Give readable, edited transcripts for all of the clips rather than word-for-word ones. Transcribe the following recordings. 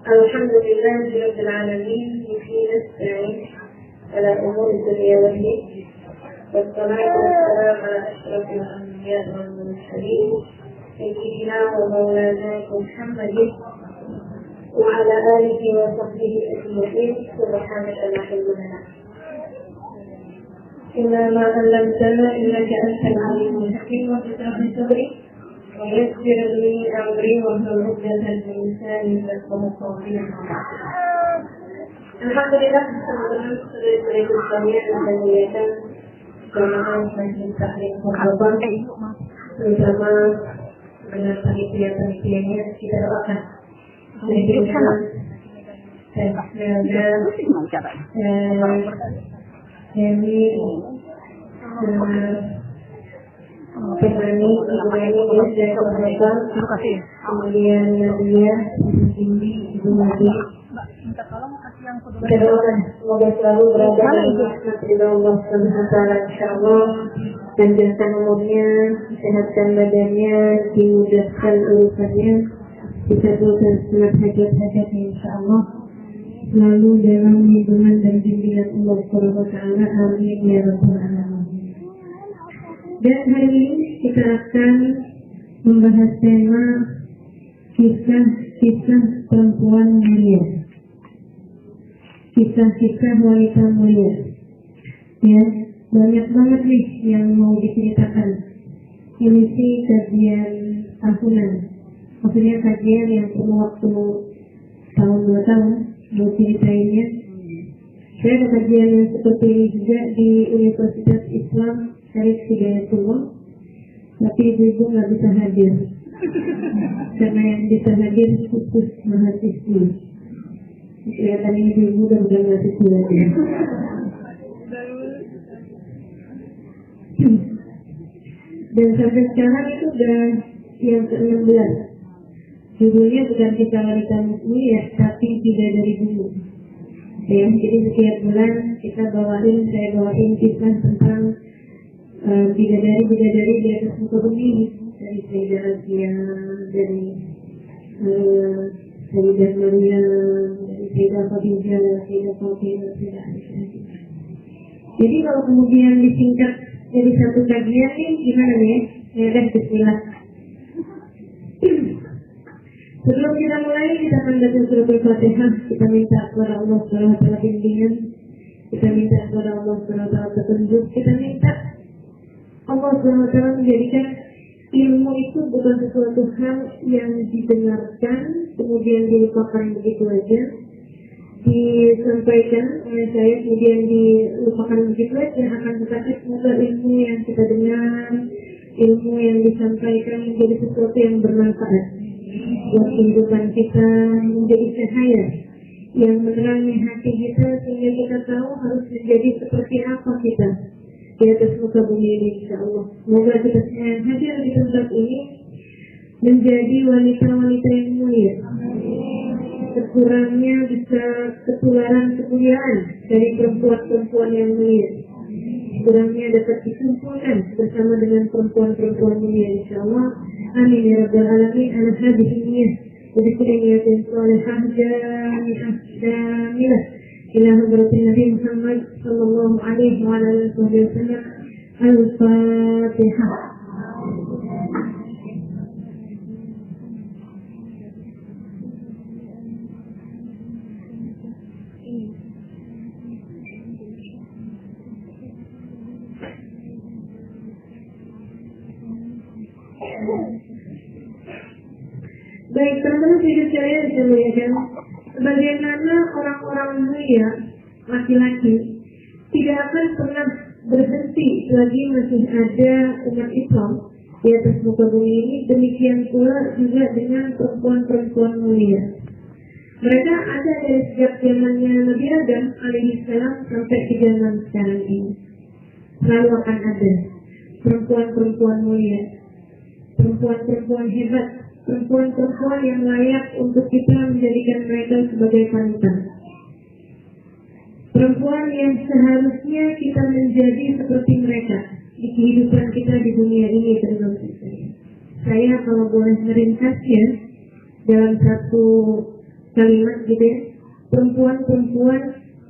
الحمد لله رب العالمين وفي نستعين على أمور الدنيا والدين والصلاة والسلام على أشرف الأنبياء والمرسلين سيدنا ومولانا محمد وعلى آله وصحبه أجمعين سبحانك لا علم لنا إلا ما علمتنا إنك أنت العليم الحكيم واشرح لي صدري ويسر لي أمري واحلل عقدة من لساني يفقهوا قولي. Alhamdulillah, teman-teman saudara-saudari sekalian yang dimuliakan jamaah Majelis Taklim Korban, terutama dengan panitia-panitianya, kita doakan semoga Hemi Pemani Ibu dan Korban, kemudian Nadia, Cindy, Ibu Nadia. Kita doakan semoga selalu berada dalam rahmat Allah SWT, insyaallah, panjangkan umurnya, sehatkan badannya, dimudahkan urusannya, dikabulkan semua hajat-hajatnya insyaallah, selalu dalam lindungan dan bimbingan Allah SWT. Amin ya rabbal alamin. Dan hari ini kita akan membahas tema kisah-kisah perempuan mulia, kisah-kisah wanita mulia. Ya, banyak banget nih yang mau diceritakan. Ini sih kajian tahunan, maksudnya kajian yang perlu waktu tahun 2 tahun mau ceritainnya. Saya ada kajian yang seperti ini juga di Universitas Islam Syarif Hidayatullah, tapi ibu-ibu nggak bisa hadir karena yang bisa hadir khusus mahasiswa. Kelihatan ini ibu udah mahasiswa lagi. Dan sampai sekarang itu udah yang ke-16. Judulnya bukan kisah wanita mulia, tapi bidadari dulu. Ya, jadi setiap bulan saya bawain kisah tentang bidadari di atas muka bumi, dari Sayyidah Razia, dari Sayyidah Maryam, dari Sayyidah Khadijah, Sayyidah Fatimah, Sayyidah Aisyah. Jadi kalau kemudian disingkat jadi satu kajian nih, gimana nih ya? Ya kan, bismillah. Sebelum kita mulai, kita akan baca surat Al-Fatihah. Kita minta kepada Allah SWT bimbingan, kita minta kepada Allah SWT petunjuk, kita minta Allah SWT menjadikan ilmu itu bukan sesuatu hal yang didengarkan kemudian dilupakan begitu aja, disampaikan oleh saya kemudian dilupakan begitu aja, akan tetapi semoga ilmu yang kita dengar, ilmu yang disampaikan menjadi sesuatu yang bermanfaat buat kehidupan kita, menjadi cahaya yang menerangi hati kita sehingga kita tahu harus menjadi seperti apa kita di atas muka bumi ini, insyaallah. Semoga kita yang hadir di tempat ini menjadi wanita-wanita yang mulia. Sekurangnya bisa ketularan kemuliaan dari perempuan-perempuan yang mulia. Sekurangnya dapat dikumpulkan bersama dengan perempuan-perempuan mulia, insyaallah. Amin ya rabbal alamin. Ala hadhihi niyyah wa bi kulli niyatin salihah jamilah ila hadratin Nabi Muhammad sallallahu alaihi wa alihi wasallam. Al-Fatihah. Baik, teman-teman video saya dimuliakan. Bagaimana orang-orang mulia laki-laki tidak akan pernah berhenti selagi masih ada umat Islam di atas muka bumi ini. Demikian pula juga dengan perempuan-perempuan mulia. Mereka ada dari sejak zamannya Nabi Adam alaihissalam sampai ke zaman sekarang ini. Selalu akan ada perempuan-perempuan mulia, perempuan-perempuan hebat, perempuan-perempuan yang layak untuk kita menjadikan mereka sebagai panutan. Perempuan yang seharusnya kita menjadi seperti mereka di kehidupan kita di dunia ini, teman-teman. Saya kalau boleh meringkasnya dalam satu kalimat gitu ya, perempuan-perempuan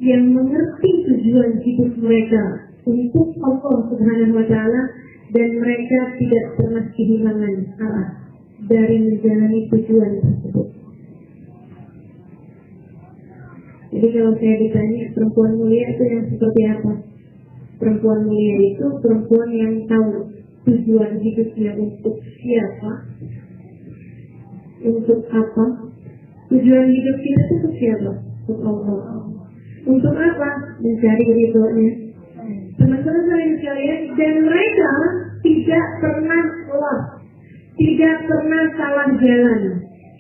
yang mengerti tujuan hidup mereka untuk Allah Subhanahu wa Ta'ala, dan mereka tidak pernah kehilangan arah dari menjalani tujuan tersebut. Jadi kalau saya ditanya perempuan mulia itu yang seperti apa? Perempuan mulia itu perempuan yang tahu tujuan hidupnya untuk siapa, untuk apa. Tujuan hidup kita itu untuk siapa? Untuk Allah. Untuk apa? Mencari ridhonya. Teman-teman sekalian, dan mereka tidak pernah lost, tidak pernah salah jalan,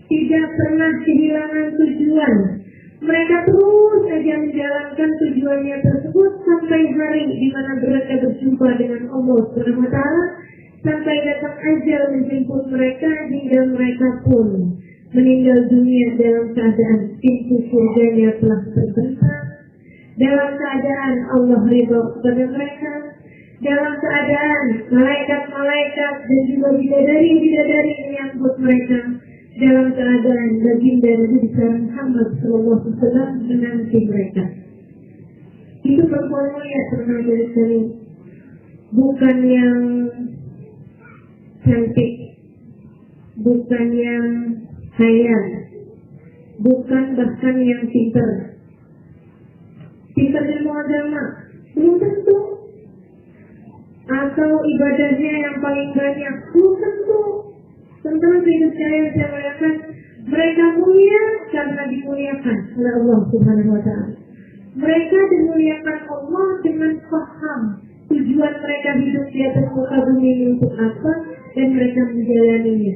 tidak pernah kehilangan tujuan. Mereka terus saja menjalankan tujuannya tersebut sampai hari di mana mereka berjumpa dengan Allah Subhanahu wa Ta'ala, sampai datang ajal menjemput mereka, hingga mereka pun meninggal dunia dalam keadaan pintu surganya telah terbentang, dalam keadaan Allah ridha kepada mereka, dalam keadaan malaikat-malaikat dan juga bidadari-bidadari menyambut mereka, dalam keadaan baginda Nabi Muhammad SAW menanti mereka. Itu perempuan mulia terhadap sekali, bukan yang cantik, bukan yang kaya, bukan bahkan yang pintar ilmu agama, belum tentu. Atau ibadahnya yang paling banyak, belum tentu. Tentang hidup saya mengatakan mereka mulia karena dimuliakan oleh Allah Subhanahu wa Ta'ala. Mereka dimuliakan Allah dengan paham tujuan mereka hidup di atas muka bumi ini untuk apa, dan mereka menjalaninya.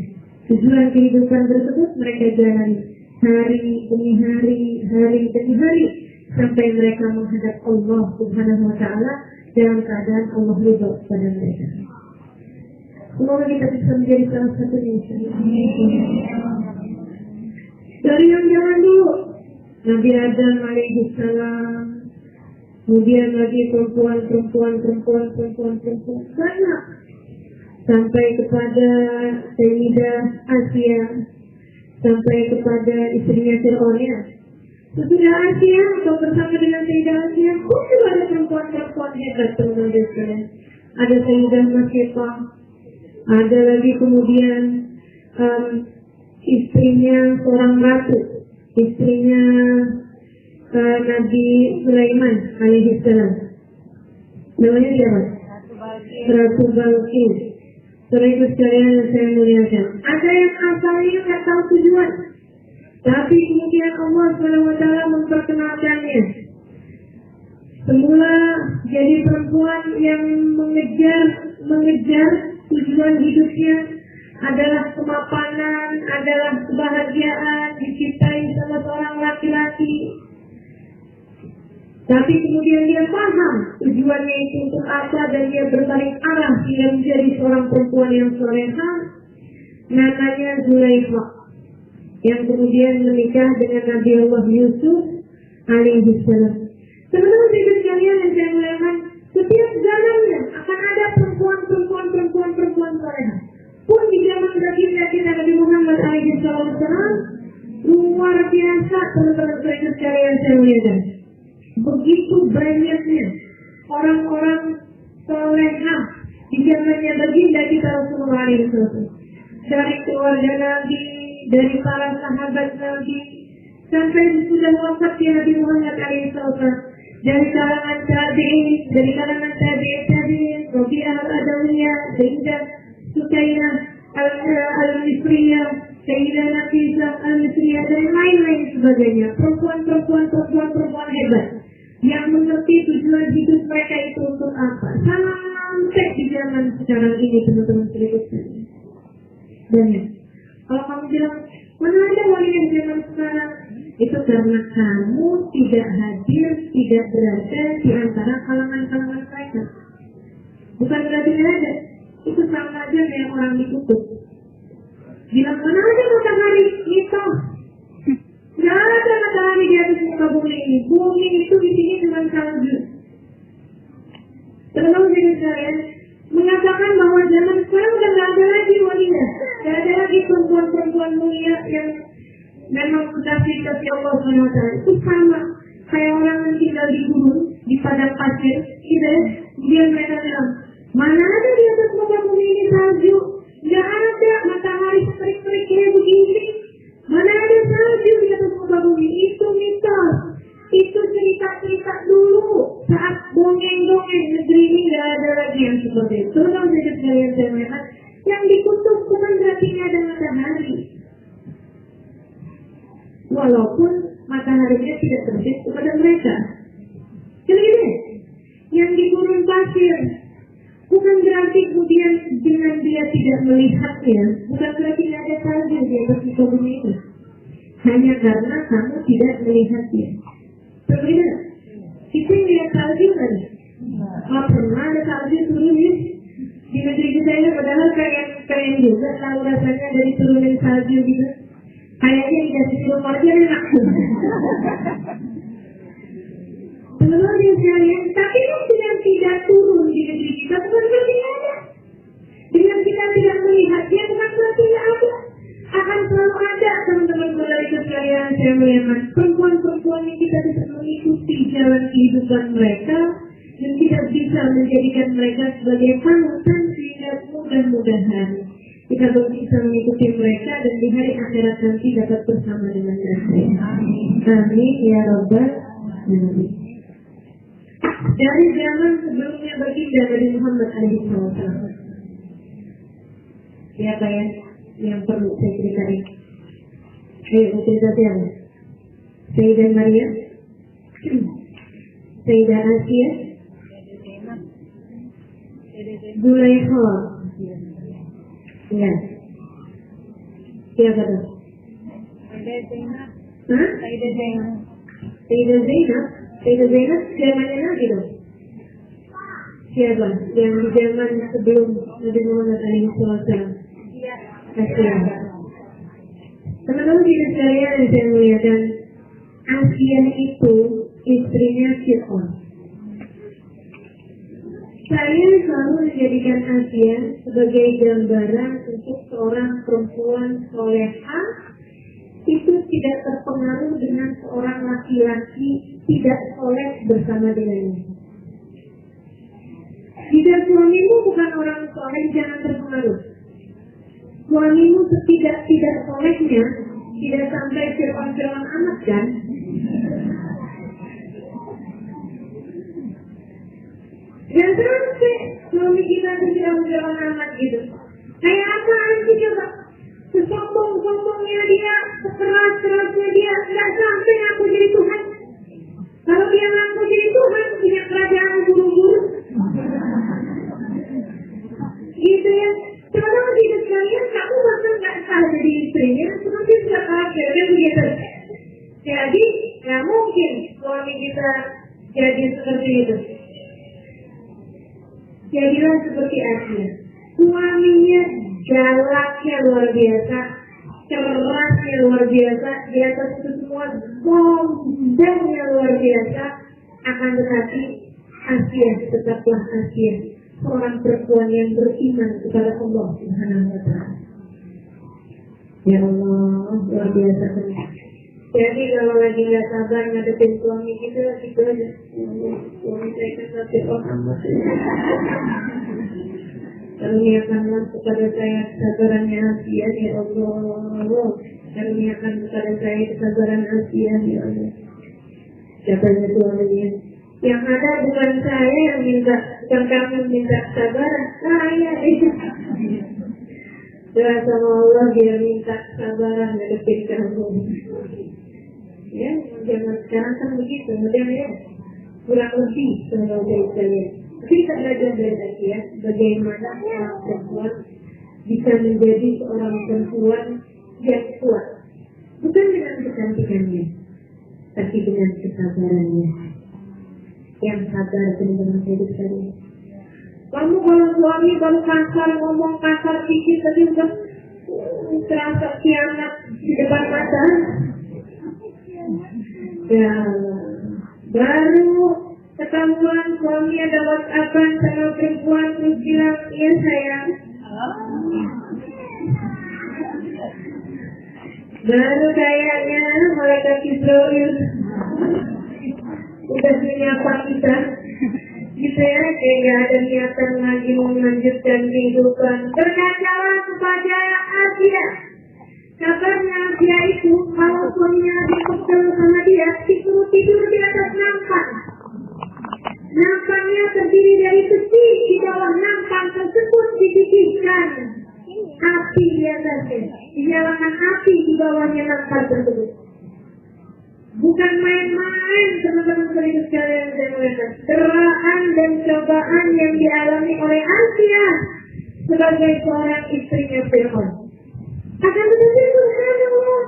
Tujuan kehidupan tersebut mereka jalani hari demi hari, hari demi hari, sampai mereka menghadap Allah Subhanahu wa Ta'ala dalam keadaan Allah ridha kepada mereka. Semoga kita bisa menjadi salah satunya. Dari yang zaman dulu, Nabi Adam alaihissalam, kemudian lagi perempuan banyak, sampai kepada Sayyidah Asia, sampai kepada istrinya Fir'aun ya. Sesudah Asia atau bersama dengan Sayyidah Asia, pun juga ada perempuan-perempuan hebat teman-teman. Ada Sayyidah Masyifah, ada lagi kemudian istrinya seorang ratu, istrinya Nabi Sulaiman alaihissalam. Namanya siapa? Ratu Balqis. Saudara sekalian yang saya muliakan, ada yang asalnya nggak tahu tujuan, tapi kemudian Allah SWT memperkenalkannya. Semula jadi perempuan yang mengejar tujuan hidupnya adalah kemapanan, adalah kebahagiaan, dicintai sama seorang laki-laki. Tapi kemudian dia paham tujuannya itu untuk apa, dan dia berbalik arah, dia menjadi seorang perempuan yang solehah, namanya Zulaikha, yang kemudian menikah dengan Nabi Allah Yusuf alaihissalam. Teman-teman sekalian yang saya muliakan, setiap zamannya akan ada perempuan solehah. Pun di zaman baginda kita Nabi Muhammad alaihissalam luar biasa, teman-teman sekalian yang saya muliakan. Begitu banyaknya orang-orang solehah di zamannya baginda kita Rasulullah alaihissalam. Dari keluarga Nabi, dari para sahabat Nabi, sampai sudah wafat Nabi Muhammad alaihissalam, dari kalangan tabi'in, dari kalangan tabi'in, Rabi'ah al-Adawiyah, Sayyidah Sukainah al-Misriyah, Sayyidah Nafisah al-Misriyah, dan lain-lain sebagainya. Perempuan hebat yang mengerti tujuan hidup mereka itu untuk apa, sampai di zaman sekarang ini, teman-teman sekalian. Banyak. Kalau kamu bilang, mana ada wali yang zaman sekarang? Itu karena kamu tidak hadir, tidak berada di antara kalangan-kalangan mereka. Bukan berarti ada. Itu sama aja kayak orang dikutuk. Bilang, mana ada matahari? Itu. Nggak ada matahari di atas muka bumi ini. Bumi itu di sini cuma salju. Terlalu jadi saya mengatakan bahwa zaman sekarang udah nggak ada lagi walinya. Nggak ada lagi perempuan-perempuan mulia yang memang sudah fasilitas Allah SWT itu sama kayak orang yang tinggal di gunung, di padang pasir, gitu ya. Kemudian mereka bilang, mana ada di atas muka bumi ini salju? Nggak ada, matahari seperik-perik kayak begini. Mana ada salju di atas muka bumi? Itu mitos. Itu cerita-cerita dulu saat dongeng-dongeng negeri ini nggak ada lagi yang seperti itu. Kalau jadi kalian saya melihat yang dikutuk bukan berarti ada matahari, walaupun mataharinya tidak terbit kepada mereka. Jadi yang di gurun pasir bukan berarti kemudian dengan dia tidak melihatnya, bukan berarti tidak ada salju di atas muka bumi itu. Hanya karena kamu tidak melihatnya. Berbeda. Kita lihat salju kan? Nggak pernah ada salju turun ya. Di negeri kita ini padahal keren juga tahu rasanya dari turunin salju gitu. Kayaknya dikasih rumah aja enak. Belum dia sekalian, tapi yang tidak turun di negeri kita bukan berarti ada. Dengan kita tidak melihatnya bukan berarti tidak ada. Akan selalu ada teman-teman saudara sekalian saya melihat perempuan-perempuan yang kita bisa mengikuti jalan kehidupan mereka dan kita bisa menjadikan mereka sebagai panutan sehingga mudah-mudahan kita bisa mengikuti mereka dan di hari akhirat nanti dapat bersama dengan mereka. Amin ya Rabbal Alamin. Dari zaman sebelumnya baginda Nabi Muhammad SAW. Siapa yang perlu saya ceritain? Ayo cerita siapa? Sayyidah Maryam, Sayyidah Asia, Zulaikha. Ya. Siapa tuh? Sayyidah Zainab. Hah? Sayyidah Zainab. Sayyidah Zainab. Sayyidah Zainab zamannya Nabi dong. Siapa? Yang di zaman sebelum Nabi Muhammad SAW. Asia. Teman-teman kita sekalian yang saya muliakan, Asia itu istrinya Fir'aun. Saya selalu menjadikan Asia sebagai gambaran untuk seorang perempuan solehah itu tidak terpengaruh dengan seorang laki-laki tidak soleh bersama dengannya. Jika suamimu bukan orang soleh, jangan terpengaruh. Suamimu tidak solehnya, tidak sampai Fir'aun amat kan? Dan sampai suami kita tidak amat gitu. Kayak apa sih coba? Sesombong-sombongnya dia, sekeras-kerasnya dia, nggak sampai aku jadi Tuhan. Kalau dia ngaku jadi Tuhan, punya kerajaan buru-buru. Gitu ya. Kalau tidak sekalian, kamu bahkan nggak salah jadi istrinya, seperti nggak kaget kan begitu. Jadi nggak mungkin suami kita jadi seperti itu. Jadilah seperti Asia. Suaminya galaknya luar biasa, cerasnya luar biasa, di atas itu semua bombangnya luar biasa. Akan tetapi Asia tetaplah Asia, seorang perempuan yang beriman kepada Allah Subhanahu wa Ta'ala. Ya Allah, luar biasa. Jadi kalau lagi nggak sabar ngadepin suami gitu aja. Suami saya kan nanti orang karuniakanlah kepada saya kesabarannya Asia ya Allah. Karuniakan kepada saya kesabaran Asia ya Allah. Siapanya suaminya? Yang ada bukan saya yang minta, bukan kamu minta kesabaran, saya itu. Doa sama Allah dia minta kesabaran ngadepin kamu. Ya, zaman sekarang kan begitu, mudah ya, kurang lebih kalau saya lihat. Kita belajar dari Asia bagaimana seorang perempuan bisa menjadi seorang perempuan yang kuat, bukan dengan kecantikannya, tapi dengan kesabarannya. Yang sabar dengan hidup tadi. Kamu kalau suami baru kasar, ngomong kasar sedikit tadi udah terasa kiamat di depan mata. Ya, baru ketahuan suami ada WhatsApp-an sama perempuan terus bilang, iya sayang. Baru kayaknya malaikat Jibril udah menyapa kita. Gitu ya, kayak gak ada niatan lagi mau melanjutkan kehidupan. Berkatalah kepada Asia. Kabarnya Asia itu, kalau suaminya lagi kesel sama dia, disuruh tidur di atas nampan. Nampannya terdiri dari besi, di bawah nampan tersebut dipikirkan api di atasnya. Dinyalakan api di bawahnya nampan tersebut. Bukan main-main, teman-teman sekalian saya melihat gerakan dan cobaan yang dialami oleh Asia sebagai seorang istrinya Fir'aun. Akan tetapi subhanallah,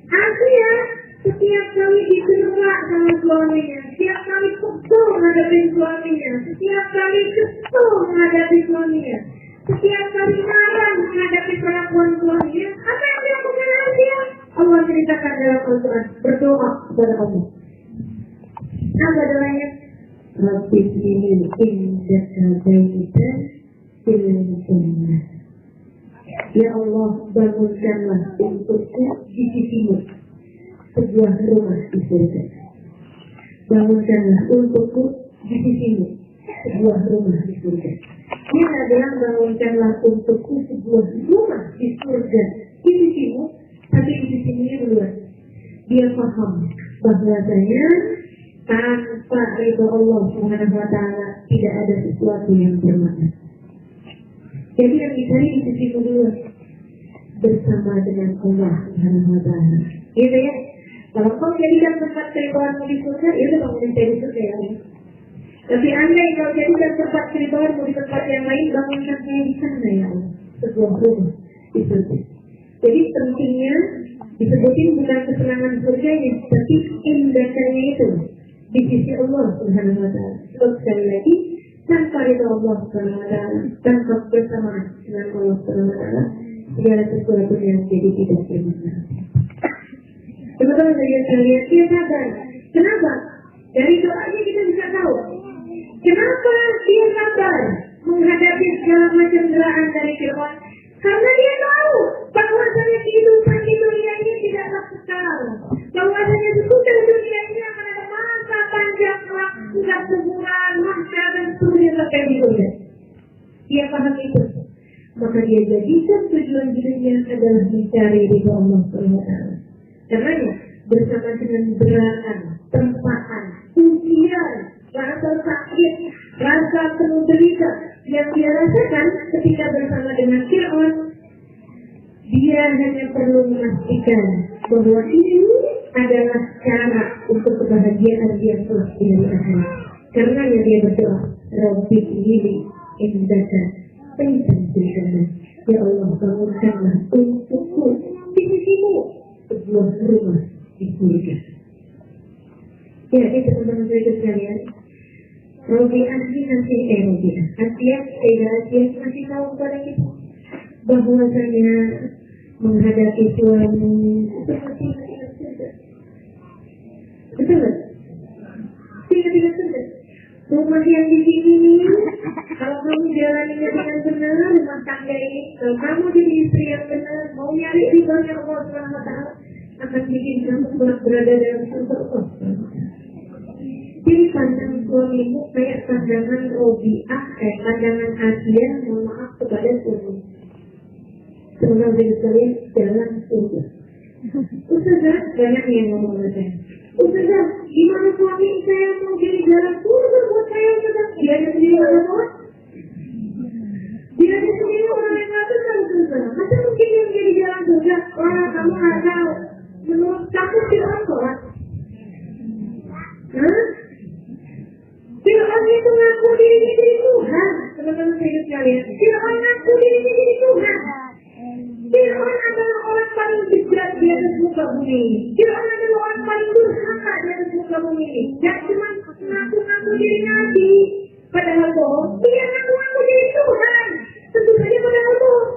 Asia setiap kali diterima sama suaminya, setiap kali kesel menghadapi suaminya, setiap kali kesel menghadapi suaminya, setiap kali marah menghadapi perlakuan suaminya, apa yang dilakukan Asia? Allah ceritakan dalam Al-Quran, berdoa kepada Allah. Apa doanya? Rabbi ini indaka baitan fil jannah. Ya Allah, bangunkanlah untukku di sisimu sebuah rumah di surga. Bangunkanlah untukku di sisimu sebuah rumah di surga. Dia tidak bilang bangunkanlah untukku sebuah rumah di surga di sisimu, tapi di sisinya luas. Dia paham bahwasanya tanpa ridho Allah Subhanahu wa Ta'ala tidak ada sesuatu yang bermakna. Jadi yang dicari di sisimu luas bersama dengan Allah Subhanahu wa Ta'ala. Gitu ya. Kalau kau jadikan tempat keribuanmu di surga, itu bangunin saya di surga ya. Tapi andai kau jadikan tempat keribuanmu di tempat yang lain, bangunkan saya di sana ya Allah. Sebuah rumah di surga. Jadi pentingnya disebutin bukan kesenangan surganya, tapi indahnya itu di sisi Allah Subhanahu wa Ta'ala. Sebab sekali lagi, tanpa ridho Allah Subhanahu wa Ta'ala, tanpa bersamaan dengan Allah Subhanahu wa Ta'ala, segala sesuatu yang jadi tidak bermakna. Teman-teman sekalian, dia sadar. Kenapa? Dari doanya kita bisa tahu. Kenapa dia sabar menghadapi segala macam cobaan dari Fir'aun? Karena dia tahu bahwasanya kehidupan di dunia ini tidaklah kekal. Bahwasanya sesudah dunia ini akan ada masa panjang waktu dan kuburan, masa dan seterusnya sampai di dunia. Dia paham itu. Maka dia jadikan tujuan hidupnya adalah mencari ridho Allah SWT. Karenanya bersama dengan beratan, tempaan, ujian, rasa sakit, rasa penuh derita yang dia rasakan ketika bersama dengan Fir'aun, dia hanya perlu memastikan bahwa ini adalah cara untuk kebahagiaan dia kelak di akhirat. Karenanya dia berdoa, Rabbi ini indaka baitan fil jannah. Ya Allah, bangunkanlah untukku di sisimu sebuah rumah di surga. Ya, ini teman-teman saya sekalian. Robi Asli nanti Robi Asli masih tahu kepada kita bahwasanya menghadapi suami seperti surga. Betul? Tidak surga. Rumah yang di sini, kalau kamu jalaninya dengan benar, rumah tangga ini, kalau kamu jadi istri yang benar, mau nyari ridhonya Allah Subhanahu wa Ta'ala, akan bikin kamu berada dalam surga Allah. Jadi pandang suamimu kayak pandangan Robiah, pandangan Asia, mohon maaf kepada suami. Semoga bagi kalian jalan surga. Ustazah, banyak yang ngomong saya. Ustazah, gimana suami saya mau jadi jalan surga buat saya Ustazah? Dia ada sendiri orang tua? Dia ada sendiri orang yang gak tahu Ustazah. Masa mungkin yang jadi jalan surga? Wah, kamu gak tahu. Menurut kamu Fir'aun sholat? Hah? Fir'aun itu ngaku dirinya jadi Tuhan. Teman-teman saya sekalian, Fir'aun ngaku dirinya jadi Tuhan. Fir'aun adalah orang paling bejat di atas muka bumi ini. Fir'aun adalah orang paling durhaka di atas muka bumi ini. Gak cuma ngaku-ngaku diri Nabi, padahal bohong. Dia ngaku-ngaku diri Tuhan. Tentu saja padahal bohong.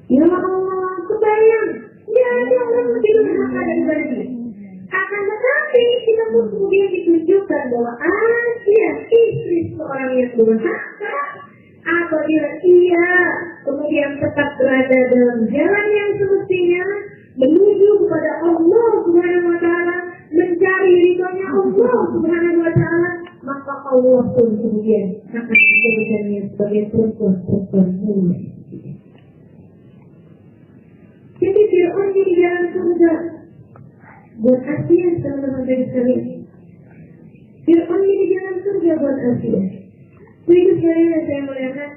Ya Allah, kebayang. Dia ada orang lebih durhaka daripada dia. Akan tetapi kita pun kemudian ditunjukkan bahwa Asia istri seorang yang durhaka apabila ia kemudian tetap berada dalam jalan yang semestinya, kepada Allah Subhanahu wa Ta'ala, mencari ridhonya Allah Subhanahu wa Ta'ala, maka Allah pun kemudian akan menjadikannya sebagai perempuan mulia. Jadi Fir'aun di jalan surga buat Asia teman-teman dari sekalian. Fir'aun di jalan surga buat Asia. Begitu sekalian saya melihat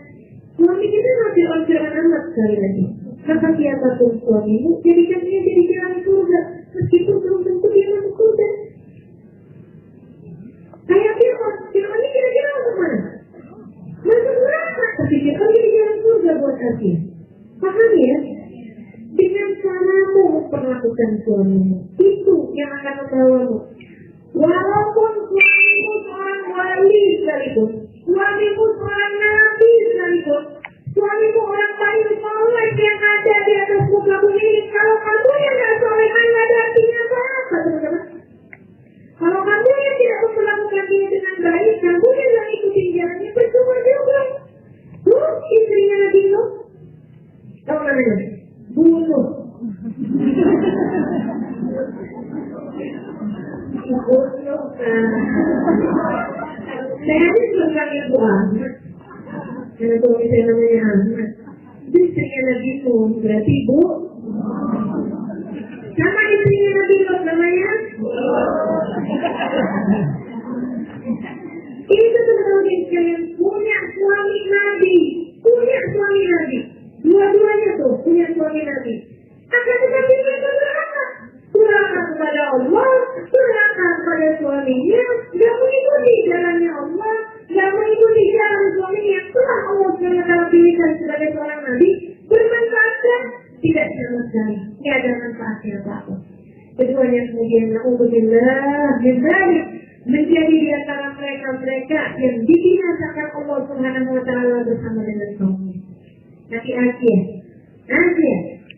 suami kita masih Fir'aun amat sekali lagi. Maka siapapun suamimu, jadikan dia jadi jalan surga, meskipun belum tentu dia masuk surga. Kayak Fir'aun ini kira-kira masuk mana? Masuk neraka, tapi Fir'aun jadi jalan surga buat Asia. Paham ya? Dengan caramu perlakukan suamimu, itu yang akan membawamu. Walaupun suamimu seorang wali sekalipun, suamimu seorang nabi sekalipun, suamimu orang paling soleh yang ada di atas muka bumi ini, kalau kamu yang tidak soleh, tidak ada artinya apa-apa, teman-teman. Kalau kamu yang tidak memperlakukan dia dengan baik, kamu yang tidak ikutin jalannya, percuma juga. Istrinya Nabi Nuh, tahu namanya? Bunuh. Saya ini bukan Ibu Ahmad. Karena kalau saya namanya Ahmad, itu istrinya Nabi Nuh, berarti Bu. Sama istrinya Nabi Nuh namanya? Ini tuh teman-teman sekalian punya suami Nabi, dua-duanya tuh punya suami Nabi. Akan tetapi mereka durhaka kepada Allah, durhaka kepada suaminya, tidak mengikuti jalannya Allah, tidak mengikuti jalan suaminya. Setelah Allah SWT pilihkan sebagai seorang Nabi, bermanfaat tidak sama sekali, tidak ada manfaatnya apa-apa. Keduanya kemudian na'udzubillah menjadi di antara mereka yang dibinasakan Allah Subhanahu wa Ta'ala bersama dengan kaumnya. Tapi Asia,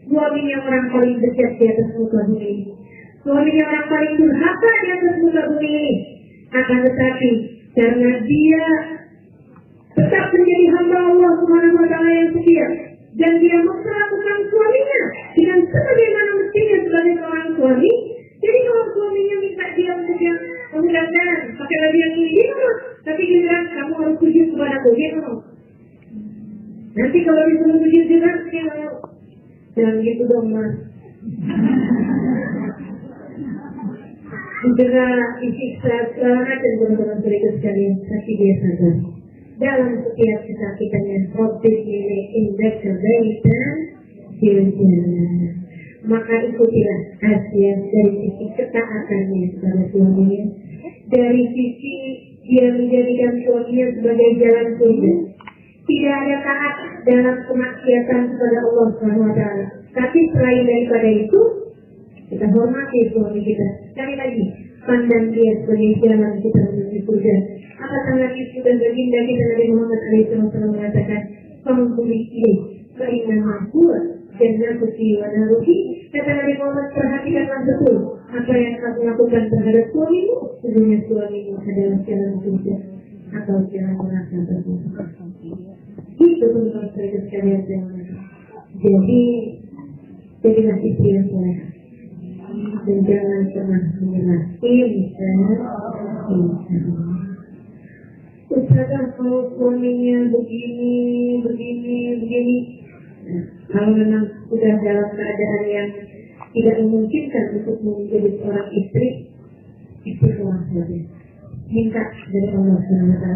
suaminya orang paling bejat di atas muka bumi ini, suaminya orang paling durhaka di atas muka bumi ini. Akan tetapi karena dia tetap menjadi hamba Allah Subhanahu wa Ta'ala yang setia, dan dia memperlakukan suaminya dengan sebagaimana mestinya sebagai seorang suami. Jadi kalau suaminya minta dia untuk yang mudah-mudahan pakai baju yang ini, tapi dia bilang kamu harus sujud kepadaku, dia mau. Nanti kalau disuruh sujud juga, dia mau. Jangan gitu dong, Mas. Segera disiksa selamat dan teman-teman mereka sekalian, tapi dia sadar. Dalam setiap kesakitannya, Rabbis ini indeks kebaikan silsilah. Maka ikutilah Asia dari sisi ketaatannya kepada suaminya, dari sisi dia menjadikan suaminya sebagai jalan surga. Tidak ada taat dalam kemaksiatan kepada Allah SWT. Tapi selain daripada itu, kita hormati suami kita. Sekali lagi, pandang dia sebagai jalan kita menuju surga. Apakah Nabi dan baginda kita Nabi Muhammad SAW mengatakan, kamu boleh pilih keinginan mahfud dan nakuti wa naruhi. Kata Nabi Muhammad, perhatikanlah betul apa yang kamu lakukan terhadap suamimu. Sebenarnya suamimu adalah jalan surga atau jalan neraka terbuka. Itu teman-teman mereka sekalian yang mana. Jadi jadilah istri yang soleh dan jangan pernah menyerah. Ustazah kalau suaminya begini. Kalau memang sudah dalam keadaan yang tidak memungkinkan untuk menjadi seorang istri keluar saja. Minta dari Allah SWT.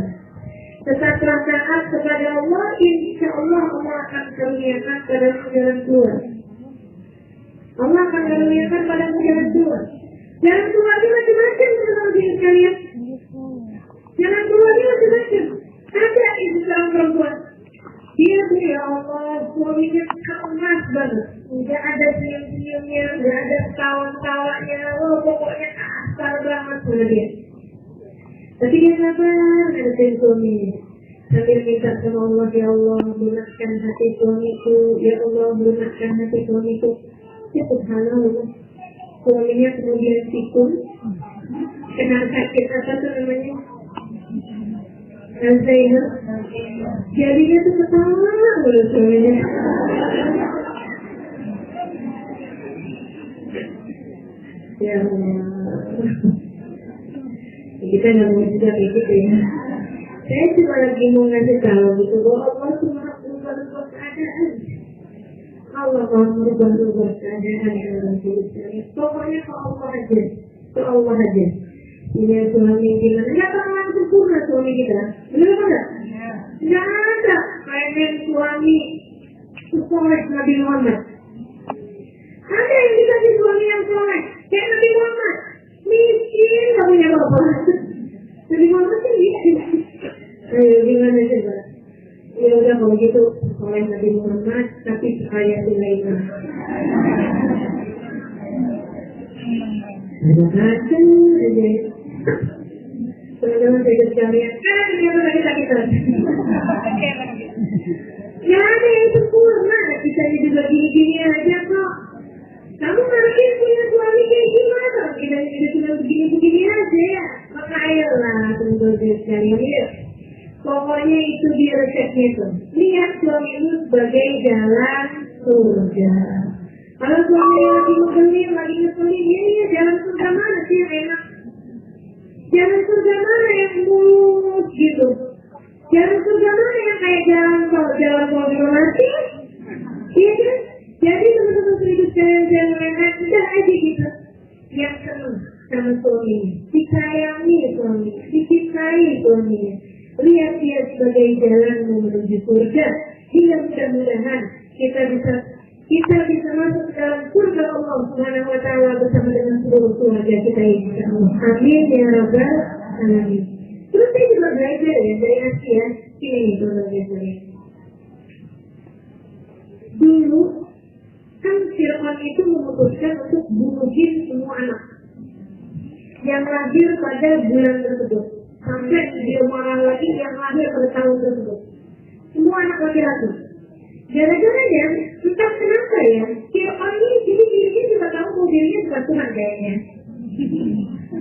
Tetaplah taat kepada Allah, insya Allah akan karuniakan pada jalan keluar. Allah akan karuniakan pada jalan keluar. Jalan keluarnya macam-macam teman-teman sekalian. Jalan keluarnya macam-macam. Ada ibu seorang perempuan. Dia tuh ya Allah, suaminya kemas banget. Tidak ada senyum-senyumnya, tidak ada ketawa-ketawanya. Pokoknya kasar banget sama dia. Tapi dia sabar ngadepin suaminya. Sambil minta sama Allah, ya Allah, lunakkan hati suamiku. Ya Allah, lunakkan hati suamiku. Ya subhanallah. Suaminya kemudian pikun. Kena sakit apa tuh namanya? Alzheimer. Jadinya tuh ketawa loh suaminya. Ya, kita nggak mau juga kayak gitu ya. Saya cuma lagi mau ngasih tahu gitu bahwa Allah cuma merubah keadaan. Allah mau merubah keadaan dalam hidup saya. Pokoknya ke Allah aja, ke Allah aja. Ini suami gimana? Ya kan sempurna suami kita. Benar enggak? Nggak ada kayak suami soleh Nabi Muhammad. Ada yang dikasih suami yang soleh kayak Nabi Muhammad. Miskin, nggak punya apa-apa. Nabi Muhammad sih miskin. Ayo gimana coba? Ya udah kalau gitu soleh Nabi Muhammad tapi sekaya Sulaiman. Ada macam aja. Teman-teman saya sekalian, ternyata kita. Ya ada yang sempurna, kisahnya juga gini-gini aja kok. Kamu ngerti punya suami kayak gimana? Kita cuma begini-begini aja ya. Maka ayolah teman-teman sekalian ya. Pokoknya itu dia resepnya tuh. Lihat suamimu sebagai jalan surga. Kalau suami lagi ngeselin, lagi ngeselin, ya jalan surga mana sih yang enak? Jalan surga mana yang mulus gitu? Jalan surga mana yang kayak jalan tol mati? Iya kan? Jadi teman-teman hidup jalan enak, udah aja gitu. Yang senang sama suaminya, disayangi suaminya, dicintai suaminya. Lihat dia sebagai jalan menuju surga. Hingga mudah-mudahan kita bisa masuk ke dalam surga Allah Subhanahu wa Ta'ala bersama dengan seluruh keluarga kita ini. Amin ya rabbal alamin. Terus saya juga belajar ya dari Asia. Ini keluarga saya. Dulu kan Fir'aun itu memutuskan untuk bunuhin semua anak yang lahir pada bulan tersebut. Sampai dia marah lagi yang lahir pada tahun tersebut. Semua anak laki-laki. Gara-garanya, entah kenapa ya, Fir'aun ini diri-dirinya juga tahu bahwa dirinya bukan Tuhan kayaknya.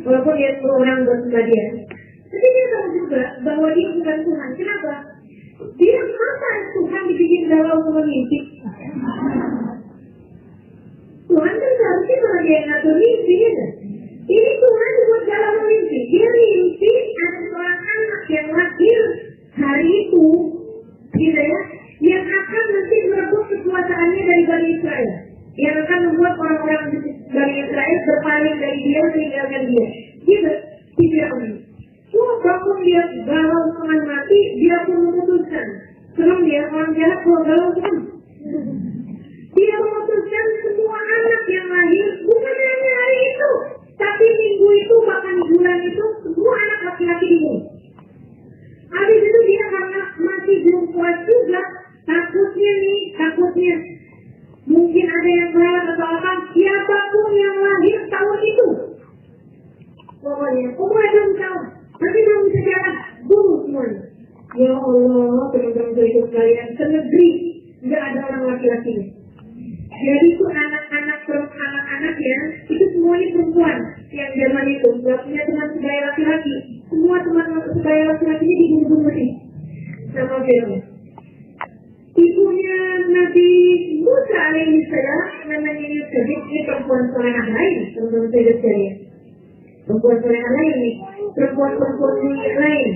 Walaupun dia orang bersembah dia. Tapi dia tahu juga bahwa dia bukan Tuhan. Kenapa? Dia masa Tuhan dibikin galau sama mimpi. Tuhan kan seharusnya kalau dia ngatur mimpi ya kan? Ini Tuhan buat galau mimpi. Dia mimpi ada seorang anak yang lahir hari itu, gitu ya, yang akan nanti merebut kekuasaannya dari Bani Israel, yang akan membuat orang-orang Bani Israel berpaling dari dia meninggalkan dia. Gitu, tidak ini. Walaupun dia galau setengah mati, dia pun memutuskan. Serem dia, orang jahat kalau galau serem. Dia memutuskan semua anak yang lahir, bukan hanya hari itu, tapi minggu itu, bahkan bulan itu, semua anak laki-laki dibunuh. Habis itu dia karena masih belum kuat juga, takutnya mungkin ada yang kelewat atau apa, siapapun yang lahir tahun itu, pokoknya belum tahu, nanti belum bisa jalan, bunuh semuanya. Ya Allah, teman-teman itu sekalian, senegeri nggak ada orang laki-lakinya. Jadi itu anak-anak ya, itu semuanya perempuan yang zaman itu nggak punya teman sebaya laki-laki. Semua teman sebaya laki-lakinya dibunuh nih sama Fir'aun. Ibunya Nabi Musa alaihissalam namanya Yusuf, ini perempuan solehah lain, teman-teman saya. Perempuan solehah lain, perempuan mulia lain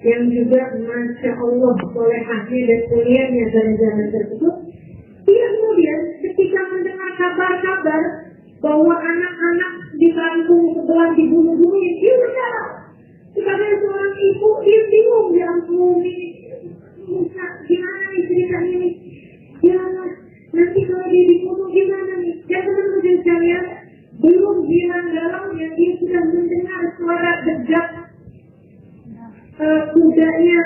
yang juga masya Allah solehahnya dan mulianya pada zaman tersebut. Dia kemudian ketika mendengar kabar-kabar bahwa anak-anak di kampung sebelah dibunuh-bunuh, dia berkata, sebagai seorang ibu, dia bingung, ya ampun, Musa, gimana nih ceritanya nih? Ya nanti kalau dia dibunuh gimana nih? Dan teman-teman sekalian, belum bilang dalamnya, dia sudah mendengar suara degap kudanya,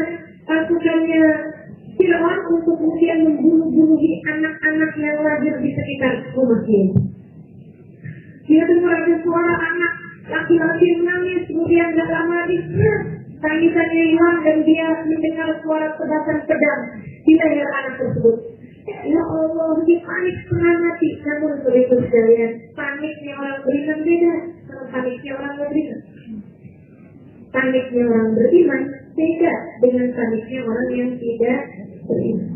pasukannya Fir'aun untuk kemudian membunuh-bunuhi anak-anak yang lahir di sekitar rumah dia. Dia dengar ada suara anak laki-laki menangis, kemudian gak lama lagi tangisannya hilang dan dia mendengar suara tebasan pedang di leher anak tersebut. Ya Allah, dia panik setengah mati. Namun begitu sekalian, paniknya orang beriman beda sama paniknya orang beriman. Paniknya orang beriman beda dengan paniknya orang yang tidak beriman.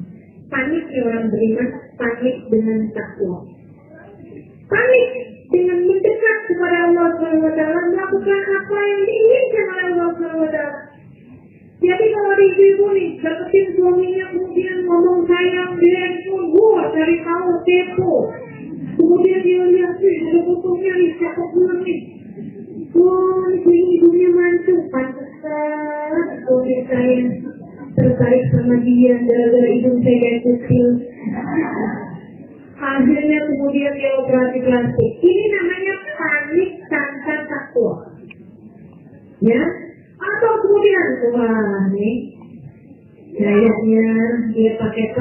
Paniknya orang beriman, panik dengan takwa. Panik dengan mendekat kepada Allah SWT, melakukan apa yang diinginkan oleh Allah SWT. Jadi kalau ibu nih dapetin suaminya kemudian ngomong sayang dia pun cari tahu kepo, kemudian dia lihat nih ada fotonya nih siapa pulang nih, ini ibunya mantu, pantesan suami saya tertarik sama dia gara-gara hidung saya yang kecil. Akhirnya kemudian dia operasi plastik. Ini namanya panik tanpa takwa. Ya? Atau kemudian, wah nih, kayaknya dia pakai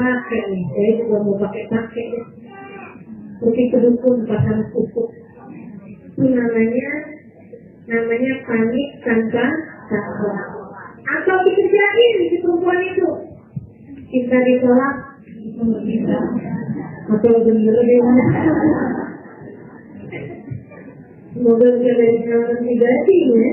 nih. Saya juga mau pakai deh. Pergi ke dukun pasang pupuk. Itu namanya panik tanpa takwa. Atau dikerjain si perempuan itu. Kita ditolak, kita. Atau bener dia semoga bisa dari jalan pribadi ya.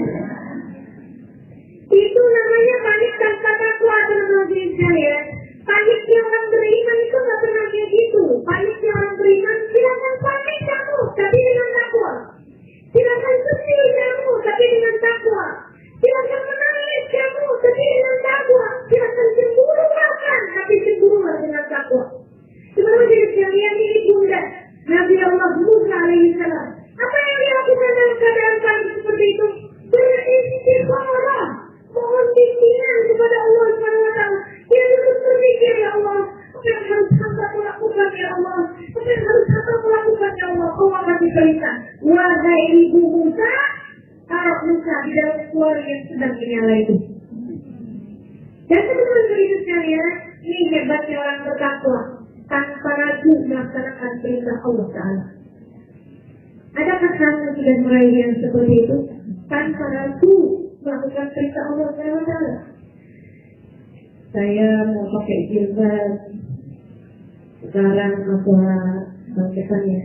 Itu namanya panik tanpa takwa, teman-teman saya. Paniknya orang beriman itu gak pernah kayak gitu. Paniknya orang beriman, silakan panik kamu tapi dengan takwa. Silakan sedih kamu tapi dengan takwa. Silakan menangis kamu tapi dengan takwa. Silakan cemburu makan tapi cemburu dengan takwa. Sebenarnya sekalian ini bunda Nabi Allah Musa alaihissalam. Apa yang dilakukan dalam keadaan panik seperti itu? Beristighfarah, mohon bimbingan kepada Allah SWT. Dia terus berpikir, ya Allah, apa yang harus hamba lakukan ya Allah? Apa yang harus hamba lakukan ya Allah? Allah kasih perintah. Wahai ibu Musa, taruh Musa di dalam kuali yang sedang menyala itu. Dan sebenarnya itu sekalian, ini hebatnya orang bertakwa. Tanpa ragu melaksanakan perintah Allah Ta'ala. Adakah kamu sudah meraih yang seperti itu? Tanpa ragu melakukan perintah Allah Ta'ala. Saya mau pakai jilbab. Sekarang masalah bangkitannya.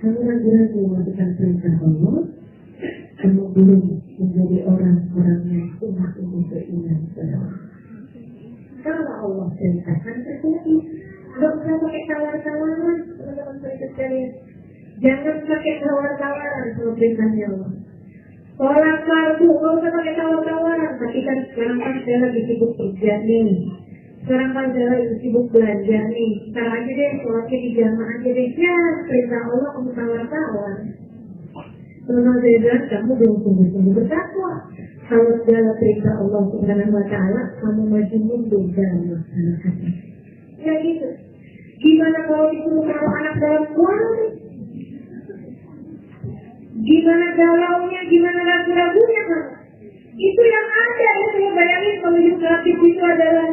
Kamu ragu-ragu melakukan perintah Allah. Kamu belum menjadi orang-orang yang sungguh-sungguh beriman kepada Allah. Kalau Allah perintahkan terjadi, tidak usah pakai tawar-tawaran, teman-teman saya sekalian. Jangan pakai tawar-tawaran kalau perintahnya Allah. Sholat fardu, tidak usah pakai tawar-tawaran. Tapi kan sekarang kan saya lagi sibuk kerja nih. Sekarang kan saya lagi sibuk belajar nih. Sekarang aja deh, sholatnya di jamaah aja deh. Ya, perintah Allah untuk tawar-tawar. Teman-teman saya bilang, kamu belum sungguh-sungguh bertakwa. Kalau segala perintah Allah Subhanahu wa Ta'ala, kamu maju mundur dalam melaksanakannya. Ya gitu. Gimana kalau disuruh taruh anak dalam kuali? Gimana galaunya, gimana ragu-ragunya kan? Itu yang ada, ya saya bayangin kalau hidup gratis itu adalah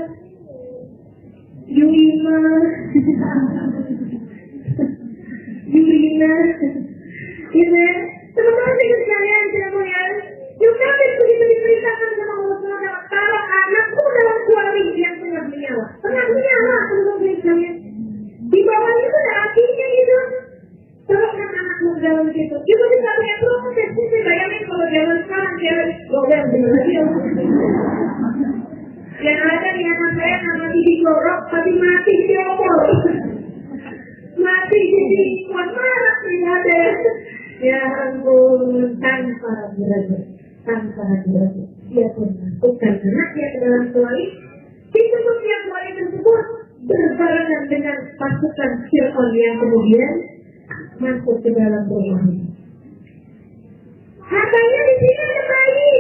Yulina, gitu ya. Teman-teman sekalian, sekalian, juga begitu diperintahkan sama Allah SWT, kalau anakku dalam kuali yang tengah menyala, teman-teman sekalian, di bawahnya itu ada apinya gitu. Tolongkan anakmu dalam situ. Itu bisa punya proses. Saya bayangin kalau zaman sekarang dia gober bener. Yang ada di anak saya nama Didi Gorok, tapi mati di obor. Mati jadi kuat marah tidak ada. Ya ampun, tanpa ragu-ragu. Dia pun masukkan anaknya ke dalam kuali. Di setiap kuali tersebut berbarengan dengan pasukan Fir'aun yang kemudian masuk ke dalam rumah ini. Hartanya di sini ada bayi.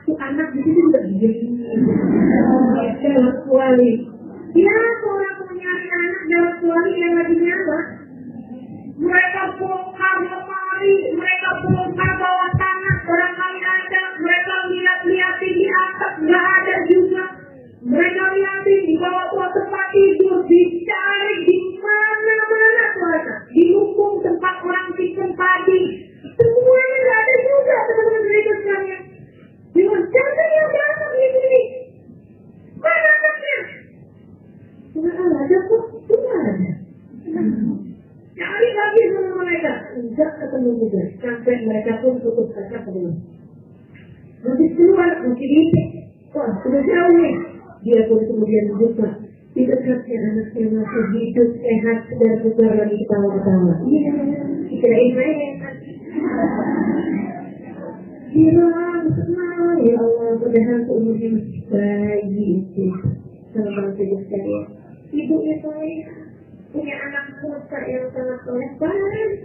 Itu anak di sini juga dalam kuali. Ya, orang mencari anak dalam kuali yang lagi nyala. Mereka bongkar lemari, mereka bongkar bawah tanah, barangkali ada, mereka lihat-lihat di atas, nggak ada juga. Mereka lihatin di bawah tempat tidur, dicari di mana-mana mereka, di lumbung tempat orang simpan padi, semuanya nggak ada juga teman-teman mereka sekalian. Dengan siapa yang datang di sini? Mana anaknya? Tidak ada kok, tidak ada. Cari lagi sama mereka, tidak ketemu juga. Sampai mereka pun tutup kaca kedua. Nanti keluar, masih diitik. Wah, sudah jauh nih. Dia pun kemudian buka Di dekatnya anaknya masih hidup, sehat, dan bukan lagi ketawa-ketawa. Iya, dikirain main. Hilang, senang, ya Allah, padahal umurnya masih bayi itu. Sama bangsa sekalian. Ibunya soleh, punya anak muda yang sangat soleh banget.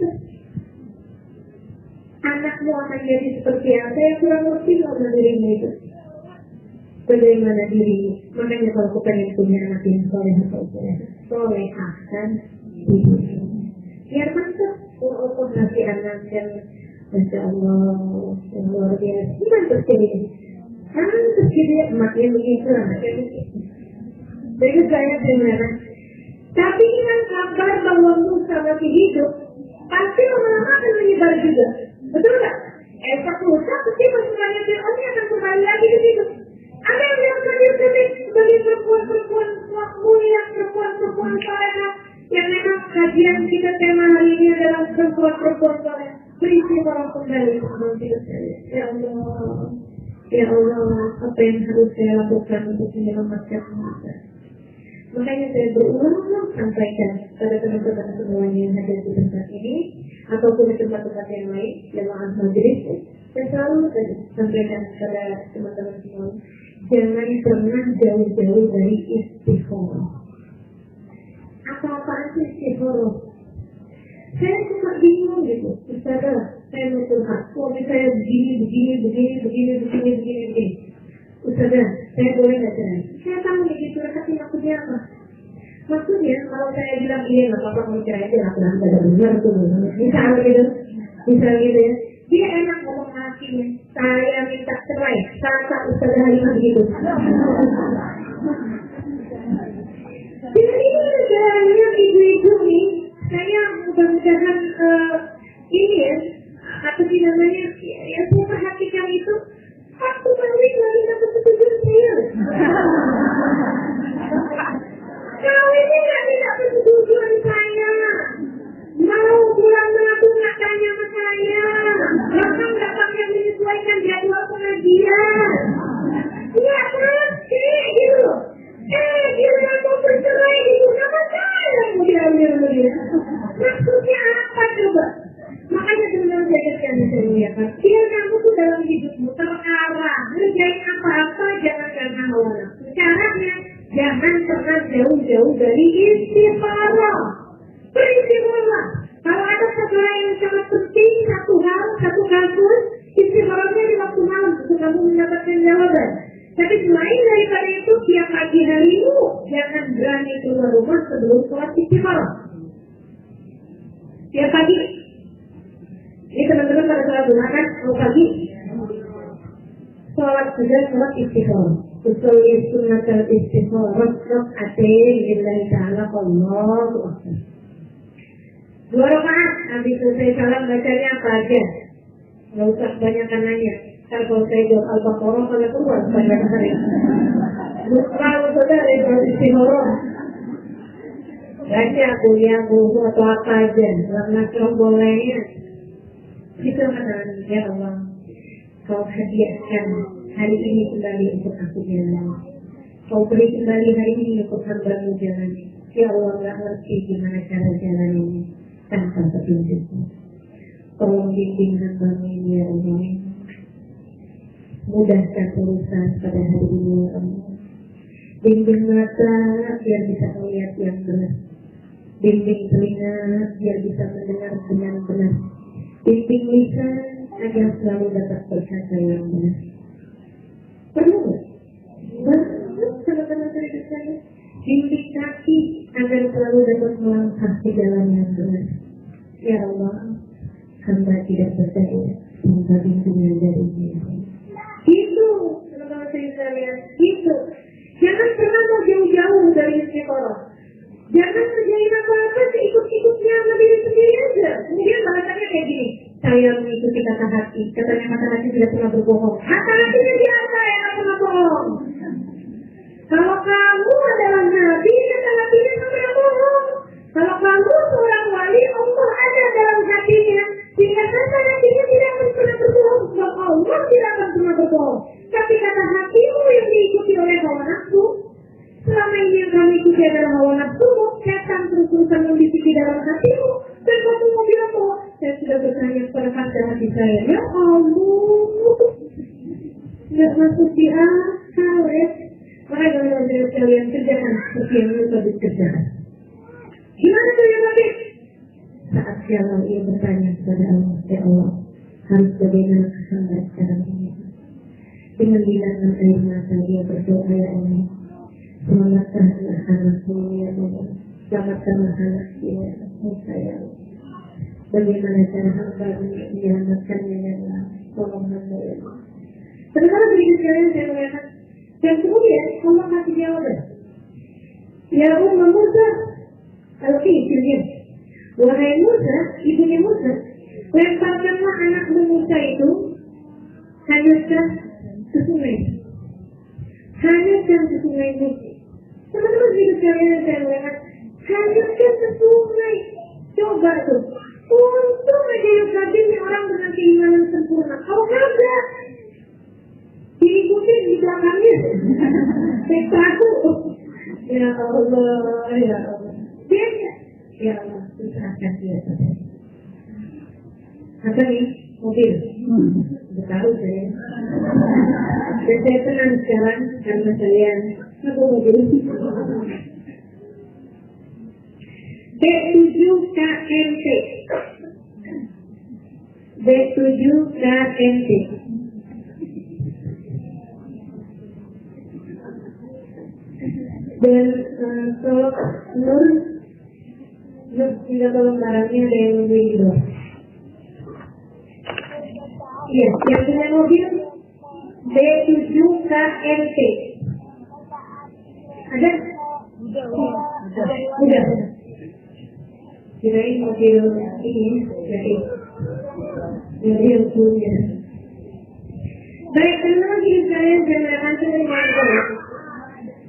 Anakmu akan jadi seperti apa yang kurang ngerti sama dirimu itu. Bagaimana dirimu? Makanya kalau aku pengen punya anak yang soleh atau soleh akan dirimu. Biar mantap, Allah ngasih anak yang Masya Allah, yang luar biasa. Mantap jadi. Mantap jadi emaknya begitu, anaknya begitu. Jadi saya benar. Tapi dengan kabar bahwa Musa masih hidup, pasti lama-lama akan menyebar juga. Betul nggak? Esok Musa pasti pasukannya Fir'aun akan kembali lagi ke situ. Ada yang bilang sebagai perempuan-perempuan mulia, perempuan-perempuan saleh yang memang kajian kita tema hari ini adalah perempuan-perempuan saleh. Berisi orang kembali ke hidup saya. Ya Allah, apa yang harus saya lakukan untuk menyelamatkan Musa? Makanya saya berulang-ulang sampaikan pada teman-teman semuanya yang hadir di tempat ini ataupun di tempat-tempat yang lain, jemaah majelis. Saya selalu sampaikan kepada teman-teman semua, jangan pernah jauh-jauh dari istighfarah. Apa-apaan sih istighfarah? Saya suka bingung gitu. Ustazah, saya mau curhat. Suami saya begini. Ustazah, saya boleh nggak cerai? Saya tahu nih curhat maksudnya apa? Maksudnya kalau saya bilang iya nggak apa-apa mau cerai aja, nggak ada benar tuh. Misal gitu ya. Dia enak ngomong hakinya. Saya minta cerai. Kata Ustazah Halimah gitu. Jadi ini caranya ibu-ibu nih. Saya mudah-mudahan ini ya, apa sih namanya, ya saya perhatikan itu waktu kawin lagi dapat persetujuan saya. Kawinnya nggak minta persetujuan saya, mau pulang mengaku nggak tanya sama saya, bahkan nggak pakai menyesuaikan jadwal pengajian. Nggak ngerti gitu. Dia nggak mau bercerai gitu, nama saya mau diambil dia. Maksudnya apa coba? Makanya teman-teman saya lihat, biar kamu tuh dalam hidupmu terarah, ngerjain apa-apa jangan karena hawa nafsu. Caranya jangan pernah jauh-jauh dari istighfarah. Beristighfarah. Kalau ada satu hal yang sangat penting, satu kasus, istighfarahnya di waktu malam untuk kamu mendapatkan jawaban. Tapi selain daripada itu, tiap pagi harimu jangan berani keluar rumah sebelum sholat istighfarah. Tiap pagi. Ini teman-teman pada sholat Jumat kan, mau pagi sholat sudah sholat istighfarah. Usul sunnatul istighfarah, rakaatain lillahi ta'ala Allahu akbar. 2 rakaat, habis selesai salam bacanya apa aja? Nggak usah kebanyakan nanya. Kalau saya jawab Al-Baqarah pada keluar pada hari. Kalau saudara jawab istighfarah, baca kuliah buku atau apa aja, dalam bolehnya. Itu adalah ya Allah, kau hadiahkan hari ini kembali untuk aku jalan. Kau beri kembali hari ini untuk hambamu jalan. Ya Allah, nggak ngerti gimana cara jalan ini tanpa petunjukmu. Tolong bimbing hambamu ini ya Allah. Mudahkan urusan pada hari ini ya Allah. Bimbing mata biar bisa melihat yang benar. Bimbing telinga biar bisa mendengar dengan benar. Bimbing lisan agar selalu dapat berkata yang benar. Perlu nggak? Banyak teman-teman saya. Bimbing kaki agar selalu dapat melangkah di jalan yang benar. Ya Allah, hamba tidak berdaya tanpa bimbingan dari-Nya. Itu teman-teman saya, itu. Jangan pernah mau jauh-jauh dari istighfarah. Jangan kerjain apa-apa seikut-ikutnya sama diri sendiri aja. Kemudian bahasanya kayak gini, saya mengikuti kata hati. Katanya kata hati tidak pernah berbohong. Kata hatinya siapa yang tidak pernah bohong? Kalau kamu adalah nabi, kata hatinya tidak pernah bohong. Kalau kamu seorang wali, Allah ada dalam hatinya. Sehingga kata hatinya tidak akan pernah berbohong. Sebab Allah tidak akan pernah berbohong. Tapi kata hatimu yang diikuti oleh hawa nafsu, selama ini yang kamu ikuti manusia adalah hawa nafsumu, setan terus-terusan membisiki dalam hatimu, dan kamu mau bilang bahwa saya sudah bertanya kepada hati saya, ya Allah, nggak masuk di akal ya. Maka dengan kalian kerjakan seperti yang lupa dikerjakan. Gimana kalian lagi? Saat siapa ia bertanya kepada Allah, ya Allah, harus bagaimana kesambar sekarang ini? Dengan bilangan air mata dia berdoa, ya Allah, selamatkan anak-anakmu, ya Allah, selamatkan anak dia, saya. Bagaimana cara hamba menyelamatkannya, ya Allah, tolong hamba, ya Allah. Tapi kalau begitu sekalian saya mengatakan, dan kemudian Allah kasih jawaban. Ya Umma Musa, al-Qiyah, wahai Musa, ibunya Musa, lemparkanlah anakmu Musa itu, hanyutkan ke sungai. Hanyutkan ke sungai Musa. Teman-teman begitu sekalian saya mengatakan, hanyutkan ke sungai. Coba tuh, untung aja Yusufin orang dengan keimanan sempurna. Kalau kagak, diikutin di belakangnya. Sektaku. Ya Allah, ya Allah. Dia, ya Allah, serahkan dia saja. Apa nih? Mobil. Tahu saya. Dan saya tenang sekarang karena kalian satu mobil. B7 KMT. B7 KMT. Dan tolong Nur tidak tolong barangnya ada yang membeli dulu. Iya, yang punya mobil B7 KMT. Ada? Udah. Kirain mobil ini jadi yang punya. Baik, teman-teman kalian jangan langsung mengajar.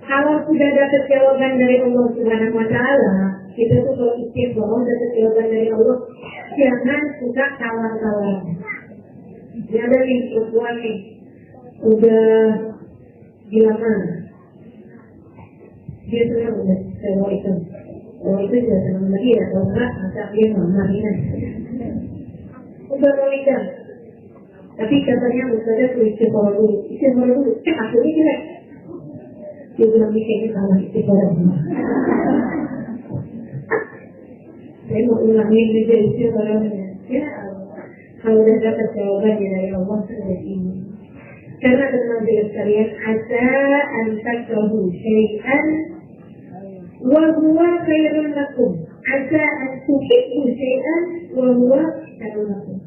Kalau sudah dapat jawaban dari Allah Subhanahu Wa Taala, kita tuh kalau istiqomah dapat jawaban dari Allah, jangan suka tawar-tawar. Dia ada nih perempuan nih, udah gila mana? Dia sudah sewa itu juga sama dia, atau enggak, masa dia mama ini. Udah mau nikah, tapi katanya misalnya istiqomah dulu, aku ini jelek. Dia bilang mikirnya salah istiqomah. Saya mau ulangin juga istiqomahnya. Ya Allah, kalau udah dapat jawabannya dari Allah seperti ini. Karena teman-teman sekalian, asa antakrahu syai'an wa huwa khairun lakum. Asa antuhibbu syai'an wa huwa khairun lakum.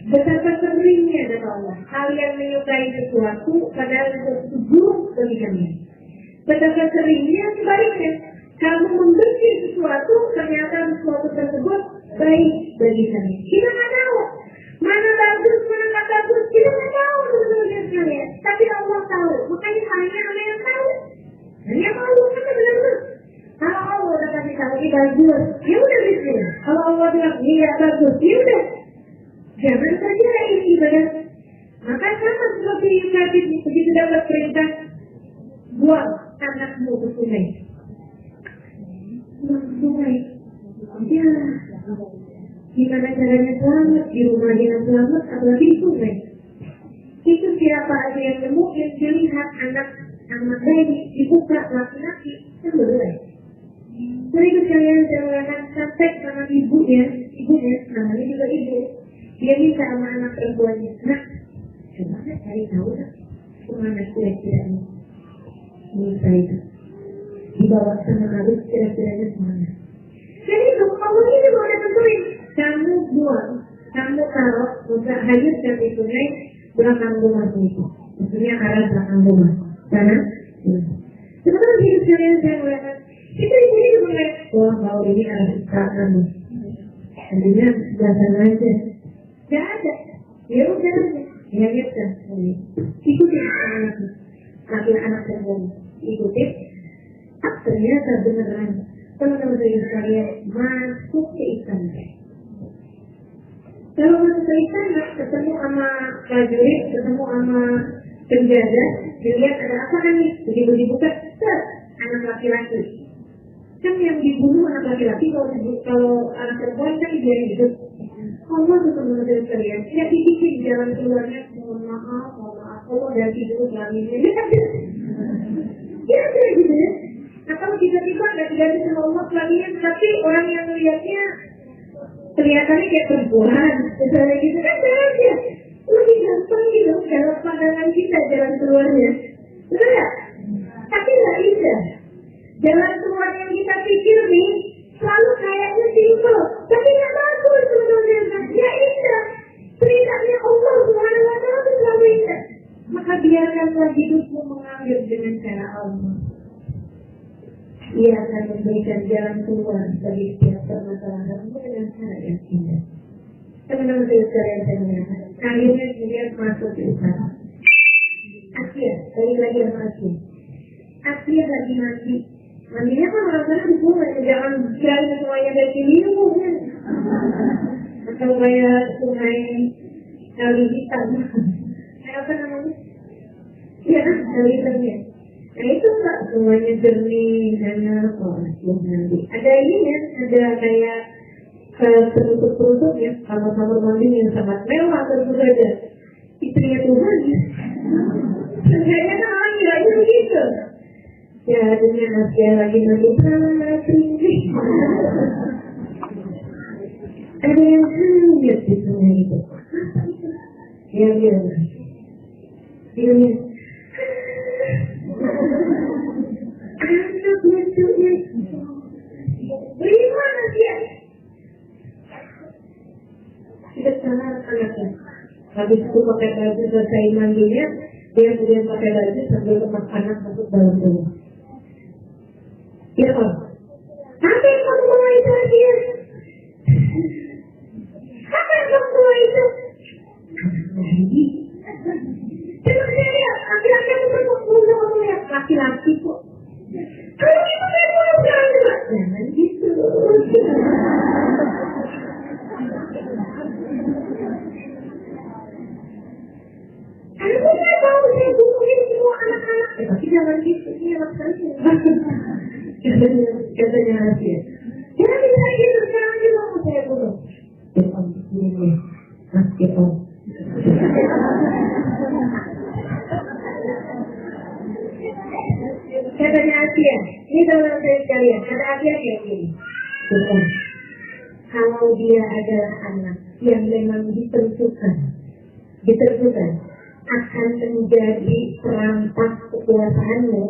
Betapa seringnya kata Allah, kalian menyukai sesuatu padahal itu buruk bagi kalian. Betapa seringnya sebaliknya, kamu membenci sesuatu ternyata sesuatu tersebut baik bagi kalian. Kita nggak tahu mana bagus, mana nggak bagus, kita nggak tahu sebetulnya sekalian. Tapi Allah tahu, makanya hanya Allah yang tahu. Dan yang Allah kan benar-benar. Kalau Allah udah kasih tahu ini bagus, ya udah bismillah. Kalau Allah bilang ini nggak bagus, ya udah. Jangan saja ini ibadah. Maka sama seperti Yusuf begitu dapat perintah, buang anakmu ke sungai. Sungai. Ya. Gimana caranya selamat? Di rumah dengan selamat, apalagi di sungai. Itu siapa aja yang mungkin dilihat anak bayi dibuka laki-laki, itu boleh. Jadi itu kalian jangan sampai sama ibunya, namanya juga ibu. Dia minta sama anak perempuannya, nah, coba cari tahu lah, kemana kira-kira minta itu. Dibawa sama halus kira-kiranya kemana. Jadi itu, Allah ini mau tentuin. Kamu buang, kamu taruh, udah hanyutkan di sungai belakang rumah itu. Maksudnya arah belakang rumah. Sana? Sebenarnya hidup kalian saya melihat, kita ini mulai, wah kalau ini arah belakang. Artinya, belakang aja. Gak ada. Ya udah aja. Hanyutkan. Ikutin anaknya. Ambil anak perempuan. Ikutin. Ternyata beneran. Teman-teman sekalian masuk ke istana. Kalau masuk ke istana, ketemu sama prajurit, ketemu sama penjaga, dilihat ada apa nih? Begitu dibuka, anak laki-laki. laki-laki, kalau anak perempuan kan dia hidup. Allah teman-teman sekalian, tidak dibikin jalan keluarnya, mohon maaf, Allah udah tidur kelaminnya. Ya gitu ya. Nah kalau tiba-tiba nggak diganti sama Allah kelaminnya, tapi orang yang melihatnya kelihatannya kayak perempuan, misalnya gitu kan ya. Lebih gampang gitu dalam pandangan kita jalan keluarnya, betul ya? Tapi nggak bisa. Jalan keluar yang kita pikir nih selalu kayaknya simpel, tapi nggak bagus sebenarnya. Ya indah, ceritanya Allah Subhanahu Wa Taala itu selalu indah. Maka biarkanlah hidupmu mengalir dengan cara Allah. Ia akan memberikan jalan keluar bagi setiap permasalahanmu dengan cara yang indah. Teman-teman sekalian saya mengatakan, akhirnya dia masuk di utara. Asia, balik lagi sama Asia. Asia lagi mati. Mandinya kan orang-orang di sungai, jangan kirain semuanya dari sini kan. Atau kayak sungai kali hitam. Kayak apa namanya? Ya kan, kali hitamnya. Nah itu enggak semuanya jernih dan nanti. Ada ini ya, ada kayak penutup-penutup ya, kamar-kamar mandi yang sangat mewah tentu saja. Istrinya Tuhan ya. Sebenarnya kan orang kiranya begitu. Ya, dengan Asia lagi mandi tinggi. Ada yang lihat di sungai itu. Ya, dia anak lucunya bagaimana dia? Tidak salah anaknya. Habis itu pakai baju selesai mandinya, dia kemudian pakai baju sambil lepas anak masuk dalam rumah. Ya Pak, apa yang kamu bawa itu lagi? Apa yang kamu bawa itu? Lagi. Coba saya lihat, laki-laki yang berkumpul kamu lihat, laki-laki kok. Kalau itu saya mau jangan juga. Jangan gitu. Aku saya tahu saya bukuin semua anak-anak. Tapi jangan gitu, ini anak saya. Katanya Asia. Jangan bisa gitu, sekarang juga mau saya bunuh. Ya Om, ini Mas Om. Katanya Asia, ini teman-teman saya sekalian, kata Asia kayak gini. Bukan. Kalau dia adalah anak yang memang ditentukan akan menjadi perampas kekuasaanmu,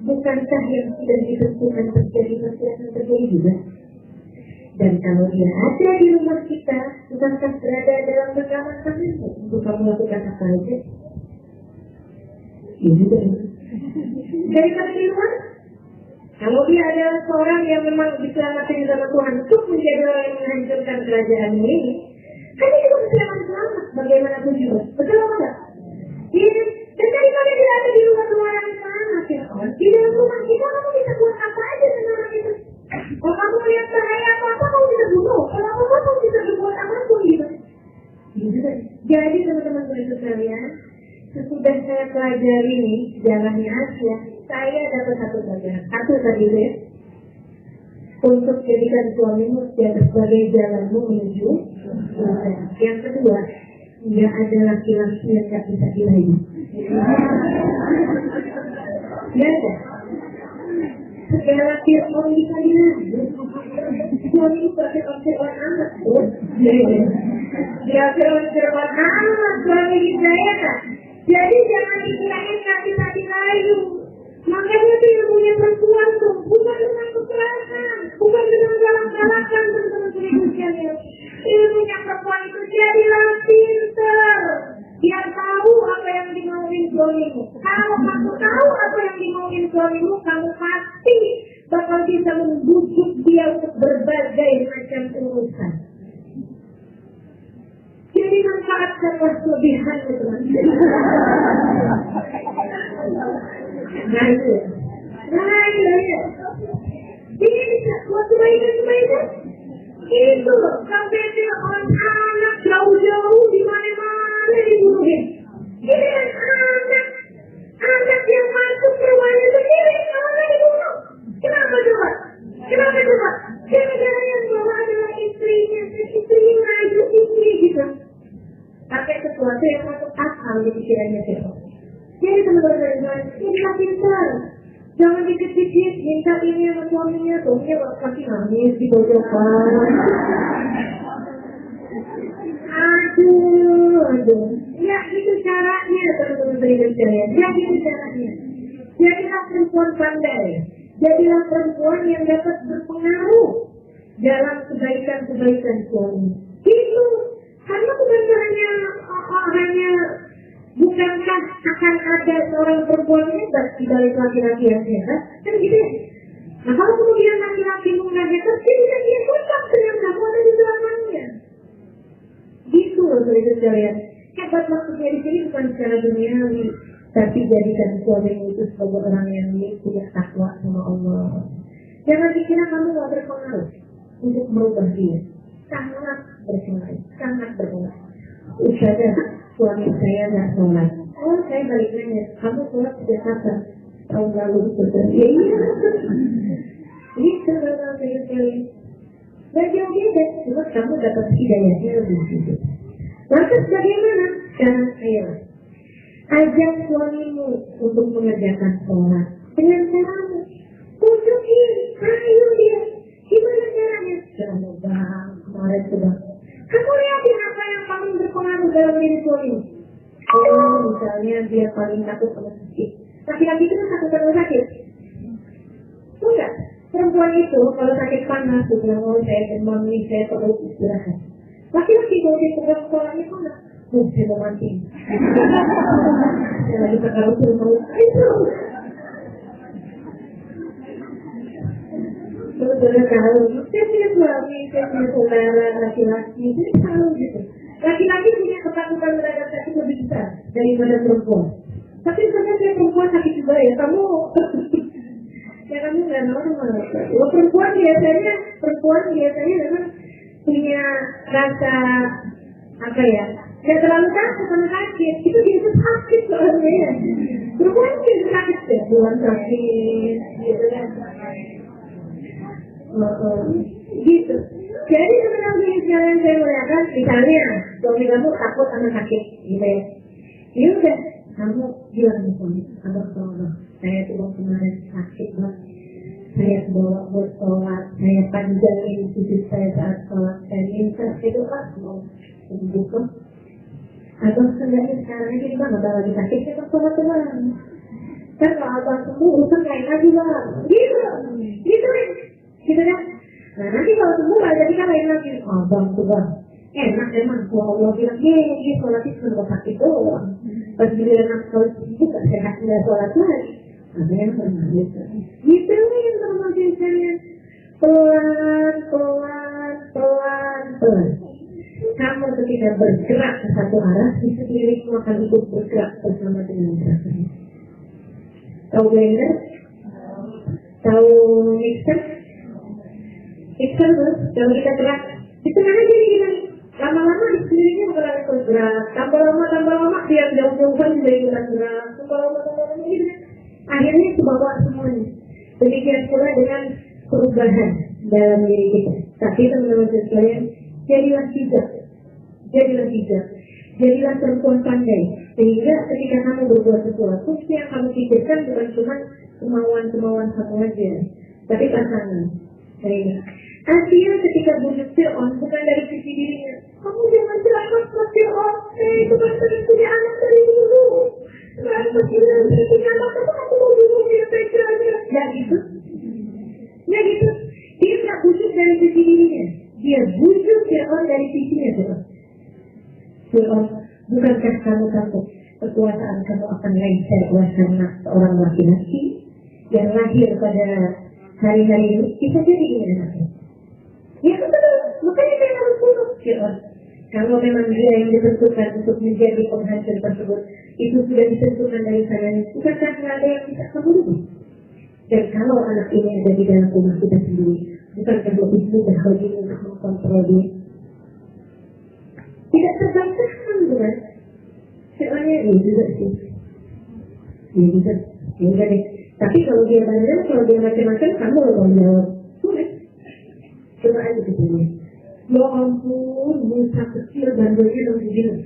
bukankah yang sudah ditentukan terjadi pasti akan terjadi juga? Dan kalau dia ada di rumah kita, bukankah berada dalam genggaman tanganmu untuk kamu lakukan apa aja? Ini juga. Daripada di luar, kalau dia adalah seorang yang memang diselamatkan sama Tuhan untuk menjadi orang yang menghancurkan kerajaan ini, kan dia juga selamat bagaimanapun juga. Betul apa enggak? Iya. Dan daripada dia ada di luar yang sana, di dalam rumah kita kamu bisa buat apa aja sama orang itu. Kalau kamu lihat bahaya apa-apa, kamu bisa bunuh. Kalau apa-apa, kamu bisa berbuat apapun gitu. Jadi teman-teman sekalian, sesudah saya pelajari nih jalannya Asia, saya dapat satu pelajaran. Satu tadi ya, untuk jadikan suamimu sebagai jalanmu menuju surga. Yang kedua, tidak ada laki-laki yang tak bisa dirayu. Tidak ada. Segala firman bisa dirayu. Suami itu firman amat. Dia firman amat suami kita ya kan. Jadi jangan dikirain tak bisa dirayu. Makanya itu ilmunya perempuan tuh bukan dengan kekerasan, bukan dengan galak-galakan teman-teman sekalian. Ilmunya perempuan itu jadilah pintar, biar tahu apa yang dimauin suamimu. Kalau kamu tahu apa yang dimauin suamimu, kamu pasti bakal bisa membujuk dia untuk berbagai macam urusan. Jadi manfaatkanlah kelebihan teman-teman. Nah itu ya. Ini bisa buat kebaikan. Itu loh, sampai dia anak jauh-jauh di mana-mana dibunuhin. Ini anak yang masuk ke rumahnya sendiri, malah dibunuh. Kenapa coba? Jangan dikit-dikit minta ini sama suaminya, suaminya pasti nangis di pojokan. Aduh. Ya itu caranya teman-teman sekalian. Ya itu caranya. Jadilah perempuan pandai. Jadilah perempuan yang dapat berpengaruh dalam kebaikan-kebaikan suami. Itu karena bukan hanya bukankah akan ada seorang perempuan hebat di balik laki-laki yang hebat? Kan gitu ya. Nah kalau kemudian laki-laki mengajarkan, dia kontak dengan kamu ada di belakangnya. Gitu loh sekalian. Hebat maksudnya di sini bukan secara duniawi, tapi jadikan suamimu itu sebagai orang yang punya takwa sama Allah. Jangan dikira kamu gak berpengaruh untuk merubah dia. Sangat berpengaruh, sangat berpengaruh. Ustazah, suami saya gak sholat. Oh, saya balik nanya, kamu sholat sejak kapan? Tahun lalu Ustazah. Ya iya. Gitu loh sekalian. Gak jauh beda, cuma kamu dapat hidayahnya lebih sedikit. Lantas bagaimana? Sekarang ayo ajak suamimu untuk mengerjakan sholat dengan caramu. Tunjukin, ayo dia. Gimana caranya? Coba bang, kemarin sudah. Kamu lihatin apa yang paling berpengaruh dalam diri suamimu. Oh, misalnya dia paling takut sama sakit. Laki-laki itu takut sama sakit. Enggak. Perempuan itu kalau sakit panas, dia bilang, oh saya demam nih, saya perlu istirahat. Laki-laki kalau dia pegang sekolahnya kok enggak? Saya mau mati. Saya lagi terlalu suruh itu. Sebetulnya kalau saya punya suami, saya punya saudara laki-laki, jadi tahu gitu. Laki-laki punya ketakutan terhadap sakit lebih besar daripada perempuan. Tapi sebenarnya saya perempuan sakit juga ya, kamu nggak normal. Kalau perempuan biasanya memang punya rasa apa ya? Nggak terlalu takut sama sakit. Itu dia sakit soalnya. Perempuan dia sakit ya, bulan sakit, gitu kan? Gitu. Jadi sebenarnya yang saya melihatkan, misalnya suami kamu takut sama sakit, gitu ya. Ya udah, kamu bilang ke suami, abang tolong, saya tuh kemarin sakit banget. Saya bawa buat sholat, saya panjangin sujud saya saat sholat, saya minta itu pas mau sembuh kan. Atau sebenarnya sekarang ini kita nggak lagi sakit, kita sholat teman. Kan kalau abang sembuh, urusan lain lagi bang. Gitu kan. Nah nanti kalau sembuh nggak jadi kan lain lagi. Abang tuh bang, enak emang. Kalau Allah bilang, dia sholat itu cuma sakit doang. Pas giliran anak sholat itu gak sehat, nggak sholat lagi. Ada yang pernah gitu. Gitu yang termasuk kalian pelan. Kamu ketika bergerak ke satu arah, itu dirimu akan ikut bergerak bersama dengan gerakannya. Tahu blender? Tahu mixer? Mixer tuh, kalau kita gerak, itu mana jadi gini? Lama-lama di sekelilingnya bakalan bergerak. Tambah lama, biar jauh-jauhan dari ikutan gerak. Tambah lama gitu. Akhirnya kebawa semuanya. Demikian pula dengan perubahan dalam diri kita. Tapi teman-teman sekalian, jadilah bijak. Jadilah perempuan pandai. Sehingga ketika kamu berbuat sesuatu, yang kamu pikirkan bukan cuma kemauan kamu aja, tapi pasangan. Asia ketika bunuh Fir'aun bukan dari sisi dirinya. Kamu jangan celaka sama Fir'aun. Itu kan punya anak dari dulu. Kenapa punya anak kamu mau bunuh dia saja? Ya gitu. Dia tak bujuk dari sisi dirinya. Dia bujuk Fir'aun dari sisinya. Fir'aun, bukankah kamu takut kekuasaan kamu akan lengser karena seorang laki-laki yang lahir pada hari-hari ini? Bisa jadi gimana nanti? Ya betul, makanya saya harus bunuh Fir'aun. Kalau memang dia yang ditentukan untuk menjadi penghancur tersebut, itu sudah ditentukan dari sana, bukankah ada yang bisa kamu bunuh? Dan kalau anak ini ada di dalam rumah kita sendiri, bukankah lebih mudah bagi untuk mengkontrol dia? Tidak terbantahkan, bukan? Soalnya ini juga sih. Ya udah deh. Tapi kalau dia bandel, kalau dia macam-macam, kamu mau jawab. Sulit. Coba aja kesini. Ya ampun, Musa kecil bandelnya dong begini.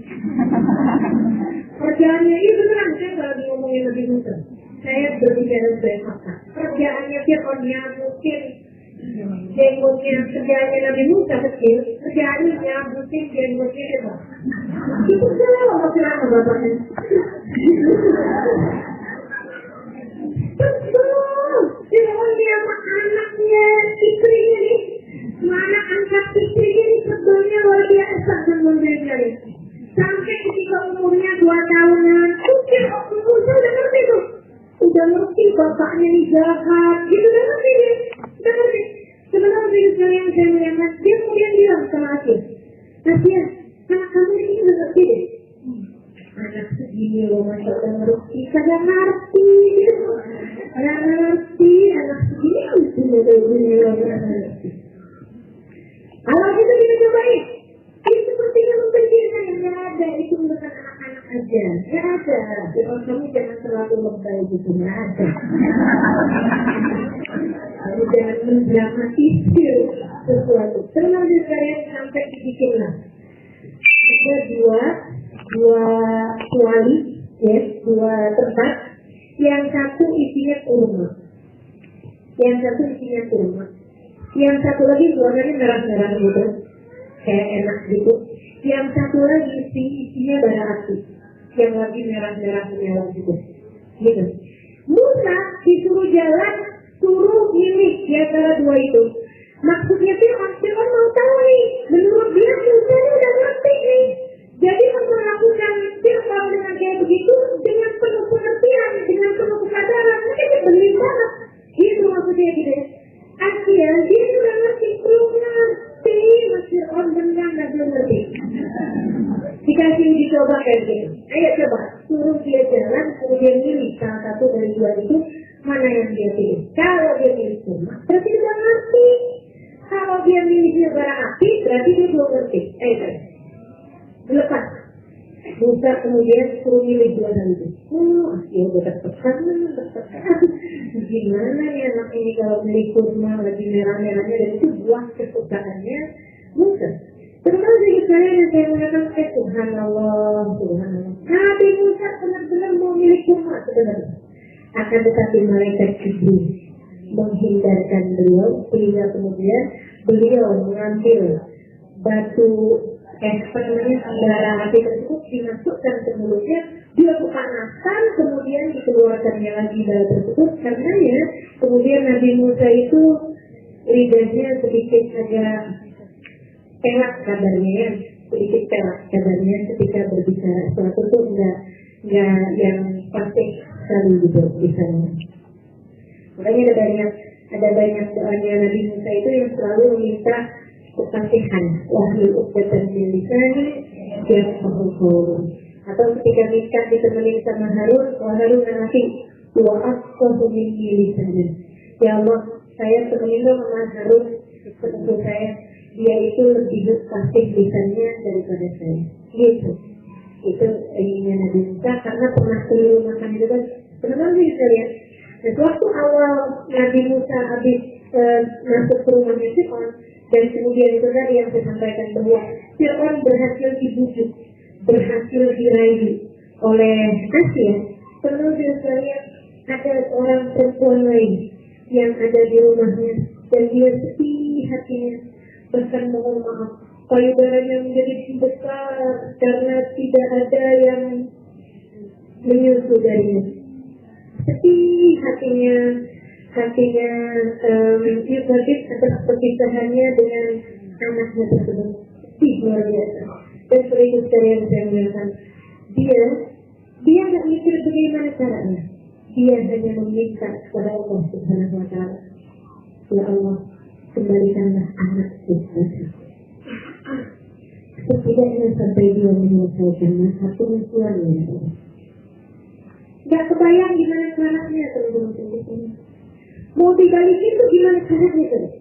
Kerjaannya ini beneran, saya kalau ngomongin lebih mudah. Saya berbicara sebagai fakta. Fir'aun nyabutin jenggotnya. Kerjaannya Nabi Musa kecil, kerjaannya nyabutin jenggotnya Eva. Itu salah masih lama bapaknya. Betul, Fir'aun dia sama anaknya, istrinya nih. Mana angkat istrinya nih sebelumnya luar biasa sebenarnya nih. Sampai ketika umurnya 2 tahunan, Musa udah ngerti tuh. Udah ngerti bapaknya nih jahat, gitu udah ngerti dia. Udah ngerti. Sebenarnya video kalian saya melihat, dia kemudian bilang sama Asia, Asia, anak kamu ini udah ngerti deh. Anak segini loh, masa udah ngerti, kagak ngerti gitu. Gak ngerti, anak segini udah begini loh, gak ngerti. Kalau kita cobain, ini seperti yang berbeda, yang ada, itu bukan anak-anak aja, gak ada. Kalau kamu jangan terlalu lebay gitu, gak ada. Kamu jangan mendramatisir sesuatu. Tenang di saya sampai dibikinlah. Ada dua kuali, ya, 2 tempat. Yang satu isinya kurma. Yang satu lagi warnanya merah-merah gitu, kayak enak gitu. Yang satu lagi isinya bara api, yang lagi merah-merah menyala gitu. Musa disuruh jalan, suruh milih di antara 2 itu. Maksudnya Fir'aun mau tahu nih, menurut dia Musa ini udah ngerti nih. Jadi memperlakukan Fir'aun dengan kayak begitu, dengan penuh pengertian, dengan penuh kesadaran, mungkin nyebelin banget. Itu maksudnya gitu ya. Asia, dia sudah ngerti, belum ngerti, Mas Fir'aun benar belum ngerti. Dikasih dicoba kayak gini. Ayo coba, suruh dia jalan, kemudian milih salah satu dari 2 itu, mana yang dia pilih. Kalau dia pilih kurma, berarti dia belum ngerti. Kalau dia milihnya bara api, berarti dia belum ngerti. Lepas. Musa kemudian suruh milih 2 hal itu. Asia udah tertekan. Gimana ya anak ini kalau beli kurma lagi merah-merahnya dan itu buah kesukaannya Musa. Terutama dari saya yang saya mengatakan Subhanallah. Nabi Musa benar-benar mau milih kurma sebenarnya. Akan tetapi malaikat Jibril menghindarkan beliau, sehingga kemudian beliau mengambil batu bara api tersebut dimasukkan ke mulutnya, dia kepanasan, kemudian dikeluarkannya lagi bara tersebut. Karena ya, kemudian Nabi Musa itu lidahnya sedikit agak pelak kabarnya ya, sedikit pelak kabarnya ketika berbicara sesuatu itu enggak yang pasti sekali gitu bicaranya. Makanya ada banyak doanya Nabi Musa itu yang selalu meminta kefasihan, wahyu uqdatan min lisani yafqahu. Atau ketika Mika ditemenin sama Harun, wa Harun nanti wa afqahu min lisani. Ya Allah, saya temenin dong sama Harun, seperti saya, dia itu lebih fasih lisannya daripada saya. Gitu. Itu inginnya Nabi Musa karena pernah keliru makan itu kan. Benar-benar bisa lihat. Dan waktu awal Nabi Musa habis masuk ke rumahnya Fir'aun, dan kemudian itu tadi yang saya sampaikan bahwa Fir'aun berhasil dibujuk, berhasil diraih oleh Asia. Perlu sekalian ada orang perempuan lain yang ada di rumahnya dan dia sedih hatinya, bahkan mohon maaf payudaranya menjadi besar karena tidak ada yang menyusu darinya. Sedih hatinya Yusuf atas perpisahannya dengan anaknya tersebut. Sedih luar biasa. Dan seperti yang saya mengatakan, dia nggak mikir bagaimana caranya. Dia hanya meminta kepada Allah Subhanahu Wa Taala, ya Allah, kembalikanlah anakku. Setidaknya sampai dia menyelesaikan satu tujuannya. Gak kebayang gimana caranya teman-teman di sini. Mau dibalikin tuh gimana caranya tuh?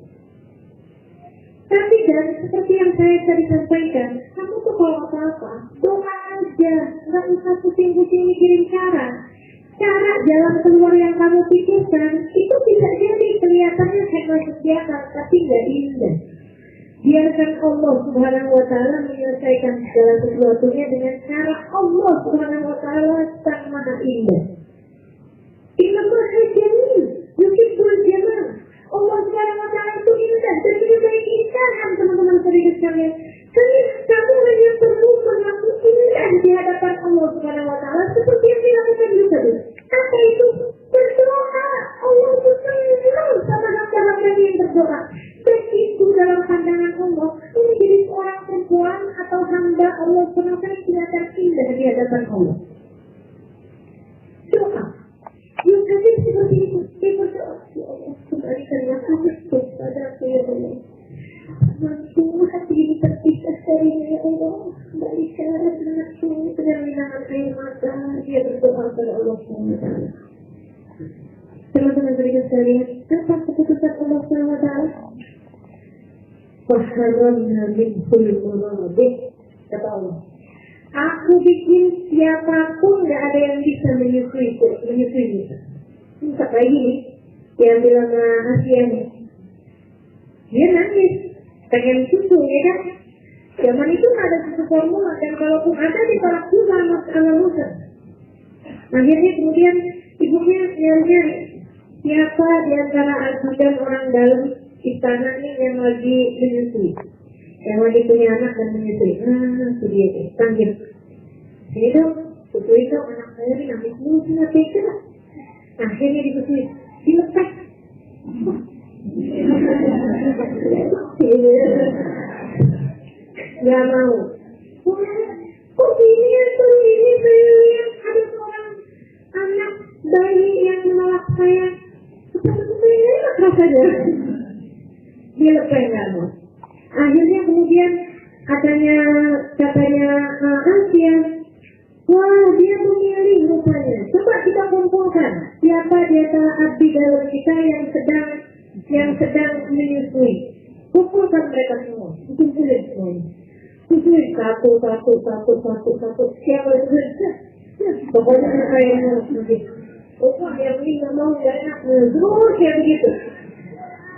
Tapi kan seperti yang saya tadi sampaikan, kamu tuh kalau apa-apa doa aja, nggak usah pusing-pusing mikirin cara. Cara jalan keluar yang kamu pikirkan itu bisa jadi kelihatannya hanya kegiatan, tapi nggak indah. Biarkan Allah Subhanahu Wa Taala menyelesaikan segala sesuatunya dengan cara Allah Subhanahu Wa Taala sang maha indah. Inna Allah jamil, yuhibbul jamal. berdoa. Dan itu dalam pandangan Allah, ini jadi seorang perempuan atau hamba Allah SWT kelihatan indah di hadapan Allah. Doa. Yang tadi seperti itu, dia berdoa, ya Allah, kembalikanlah aku pada aku ya Allah. Mampu hati ini terpisah darinya ya Allah. Kembalikan anakku dengan menahan air mata. Dia berdoa kepada Allah SWT. Teman-teman berikan sekalian, apa keputusan Allah SWT? Faharamna minhul maradih, kata Allah. Aku bikin siapapun gak ada yang bisa menyusui kita. Entah lagi nih, yang bilang Asia nih, dia nangis, pengen susu ya kan? Zaman itu gak ada susu formula, dan kalaupun ada ditolak juga sama Musa. Akhirnya kemudian ibunya nyari siapa di antara Abu dan orang dalam istana ini yang lagi menyusui, yang lagi punya anak dan menyusui. Itu dia deh, panggil. Ini dong, susui dong anak saya ini nangis mulu sih nggak tega. Akhirnya disusui, dilepas. Gak mau. Kok gini ya, ada seorang anak bayi yang menolak saya. Seperti enak rasanya. Dia lepas gak mau. Akhirnya kemudian katanya Asia, wah dia memilih rupanya. Coba kita kumpulkan siapa di antara abdi dalam kita yang sedang menyusui. Kumpulkan mereka semua. Kumpulin semuanya. Kumpulin satu. Siapa itu? Pokoknya saya harus begitu. Yang ini gak mau, gak enak. Terus kayak begitu.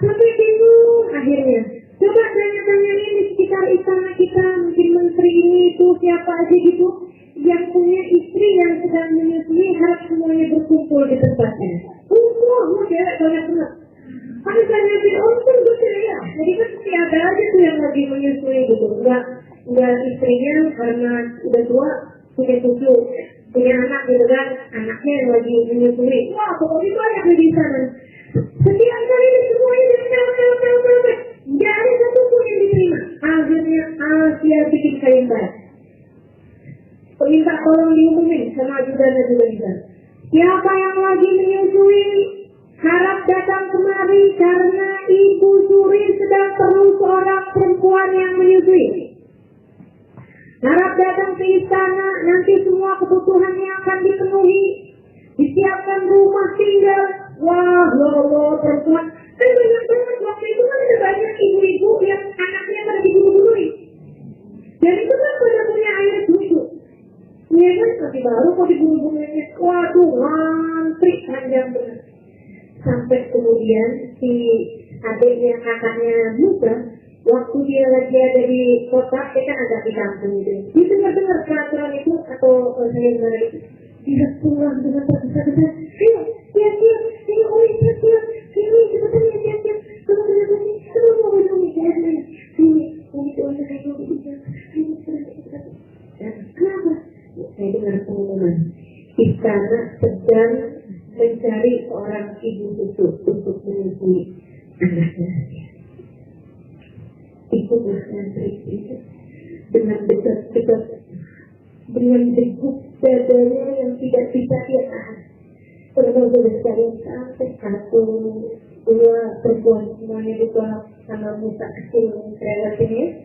Sampai bingung akhirnya. Coba tanya-tanya ini di sekitar istana kita, mungkin menteri ini itu siapa aja gitu, yang punya istri yang sedang menyusui, harus semuanya berkumpul di tempatnya. Mau cewek banyak banget. Tapi saya lihat untung betul ya. Jadi kan ada aja tuh yang lagi menyusui gitu. Enggak istrinya karena udah tua punya cucu, punya anak gitu kan, anaknya yang lagi menyusui. Wah pokoknya banyak di sana. Setiap kali semuanya ditempel. Gak ada satu pun yang diterima. Akhirnya Asia bikin kain baik. Minta tolong diumumin sama ajudan-ajudan. Siapa yang lagi menyusui harap datang kemari karena Ibu Suri sedang perlu seorang perempuan yang menyusui. Harap datang ke istana, nanti semua kebutuhannya akan dipenuhi. Disiapkan rumah tinggal. Wah, loh, perempuan. Kan banyak banget waktu itu kan ada banyak ibu-ibu yang anaknya pada dibunuh-bunuhi. Dan itu kan pada punya air susu. Iya kan, masih baru kok dibunuh-bunuhnya. Waduh, ngantri panjang banget. Sampai kemudian si adiknya kakaknya Musa, waktu dia lagi ada di kota, dia kan agak di kampung gitu. Dia dengar peraturan itu atau saya dengar itu. Dia pulang dengan tergesa-gesa. Siap, ini oleh siap. Ini sebetulnya siap. Tunggu mau minum ini. Ini doanya kayak gitu. Kenapa? Saya dengar pengumuman. Istana sedang mencari seorang ibu susu untuk menyusui anaknya. Ibu ngantri itu dengan dekat dengan degup dadanya yang tidak bisa dia tahan. Teman-teman sekalian sampai 1, 2 perempuan semuanya ditolak sama Musa kecil kreatifnya.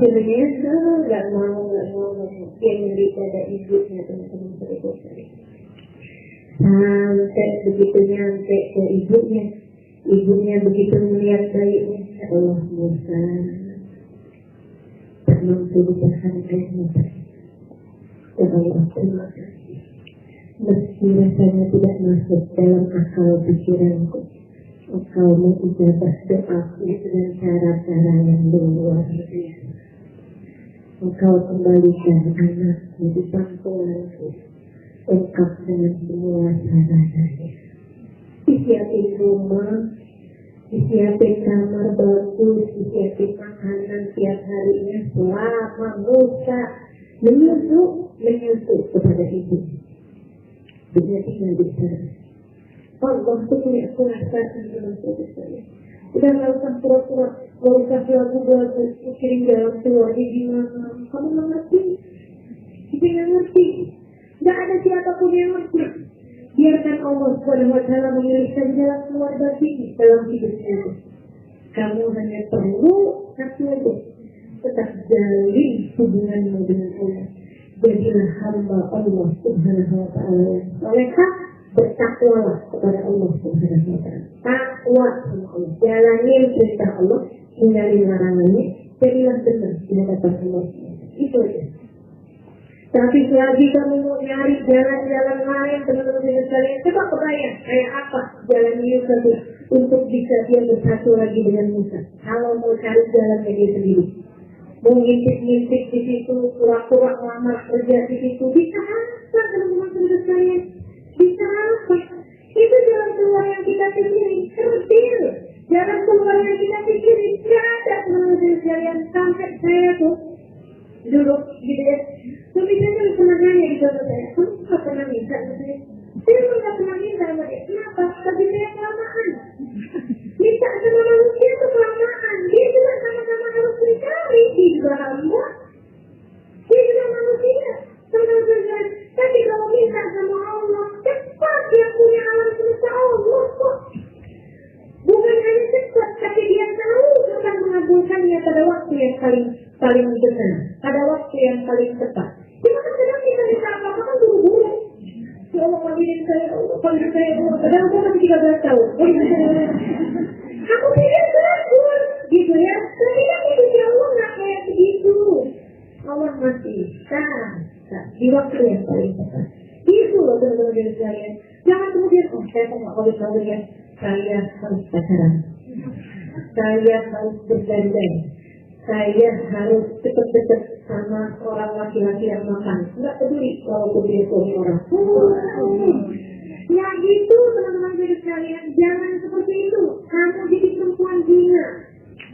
Kecilnya nggak mau dia nyeri dada ibunya teman-teman sekalian. Sampai begitu nyampe ke ibunya begitu melihat bayinya, ya Allah Musa tak mampu ditahankan Musa. Ya Allah terima kasih. Meski rasanya tidak masuk dalam akal pikiranku, Engkau mengijabah doaku dengan cara-cara yang luar biasa. Engkau kembalikan anakku di pangkuanku, lengkap dengan semua sarana. Disiapin rumah, disiapin kamar bagus, disiapin makanan tiap harinya selama Musa menyusu kepada ibu. Dia tinggal di sana. Allah itu punya kuasa untuk saya. Udah nggak usah pura-pura, nggak usah pura-pura mikirin jalan keluarnya gimana. Kamu nggak ngerti, kita nggak ngerti. Nggak ada siapapun yang ngerti. Biarkan Allah SWT memilihkan jalan keluar bagi dalam hidupnya. Kamu hanya perlu satu aja, tetap jalin hubunganmu dengan Allah. Jadilah hamba Allah Subhanahu wa Ta'ala. Solehah, bertakwalah kepada Allah Subhanahu wa Ta'ala. Takwa sama Allah, jalanin perintah Allah, hindari larangannya, jadilah benar di hadapan Allah. Itu aja. Tapi selagi kamu mau nyari jalan-jalan lain, teman-teman sekalian, coba kebayang kayak apa jalan Yusuf untuk bisa dia bersatu lagi dengan Musa. Kalau mau cari jalannya dia sendiri, mau ngintip-ngintip di situ, pura-pura melamar kerja di situ, bisa apa teman-teman sekalian? Bisa apa? Itu jalan keluar yang kita pikirin, kecil. Jalan keluar yang kita pikirin, tidak ada teman-teman sekalian. Sampai saya tuh duduk gitu ya. Misalnya pernah nanya di kantor saya, kamu nggak pernah minta sama saya? Saya nggak pernah minta sama dia. Kenapa? Tapi saya kelamaan. Minta sama manusia itu kelamaan. Dia juga sama-sama harus mencari. Dia juga hamba. Dia juga manusia. Sama-sama. Tapi kalau minta sama Allah, cepat dia punya alam semesta Allah kok. Bukan hanya cepat, tapi dia tahu akan mengabulkannya pada waktu yang paling benar, pada waktu yang paling tepat. Cuma kadang kita minta apa-apa kan buru-buru. Ya Allah, panggilin saya, panggilin saya. Padahal aku masih 13 tahun. Aku tidak bagus, gitu ya. Tapi kan itu ya Allah nggak kayak begitu. Allah masih di waktu yang paling tepat. Itu loh teman-teman sekalian. Jangan kemudian, saya kok nggak boleh ya. Saya harus pacaran. Saya harus berdandan. Saya harus deket-deket sama orang laki-laki yang makan. Nggak peduli walaupun dia suami orang. Ya gitu teman-teman jadi sekalian. Jangan seperti itu. Kamu jadi perempuan zina.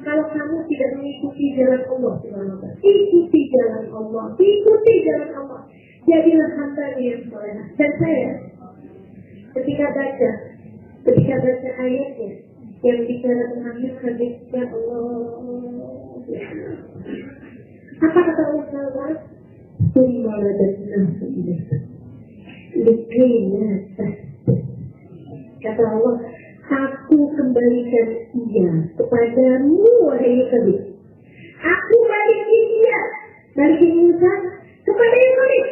Kalau kamu tidak mengikuti jalan Allah, ikuti jalan Allah. Ikuti jalan Allah. Jadilah hamba yang soleh. Dan saya ketika baca ayatnya yang bicara tentang hadisnya Allah. Apa kata Allah SWT? Kata Allah, aku kembalikan dia kepadamu, wahai Yusuf. Aku balikin dia, balikin Musa kepada Yusuf.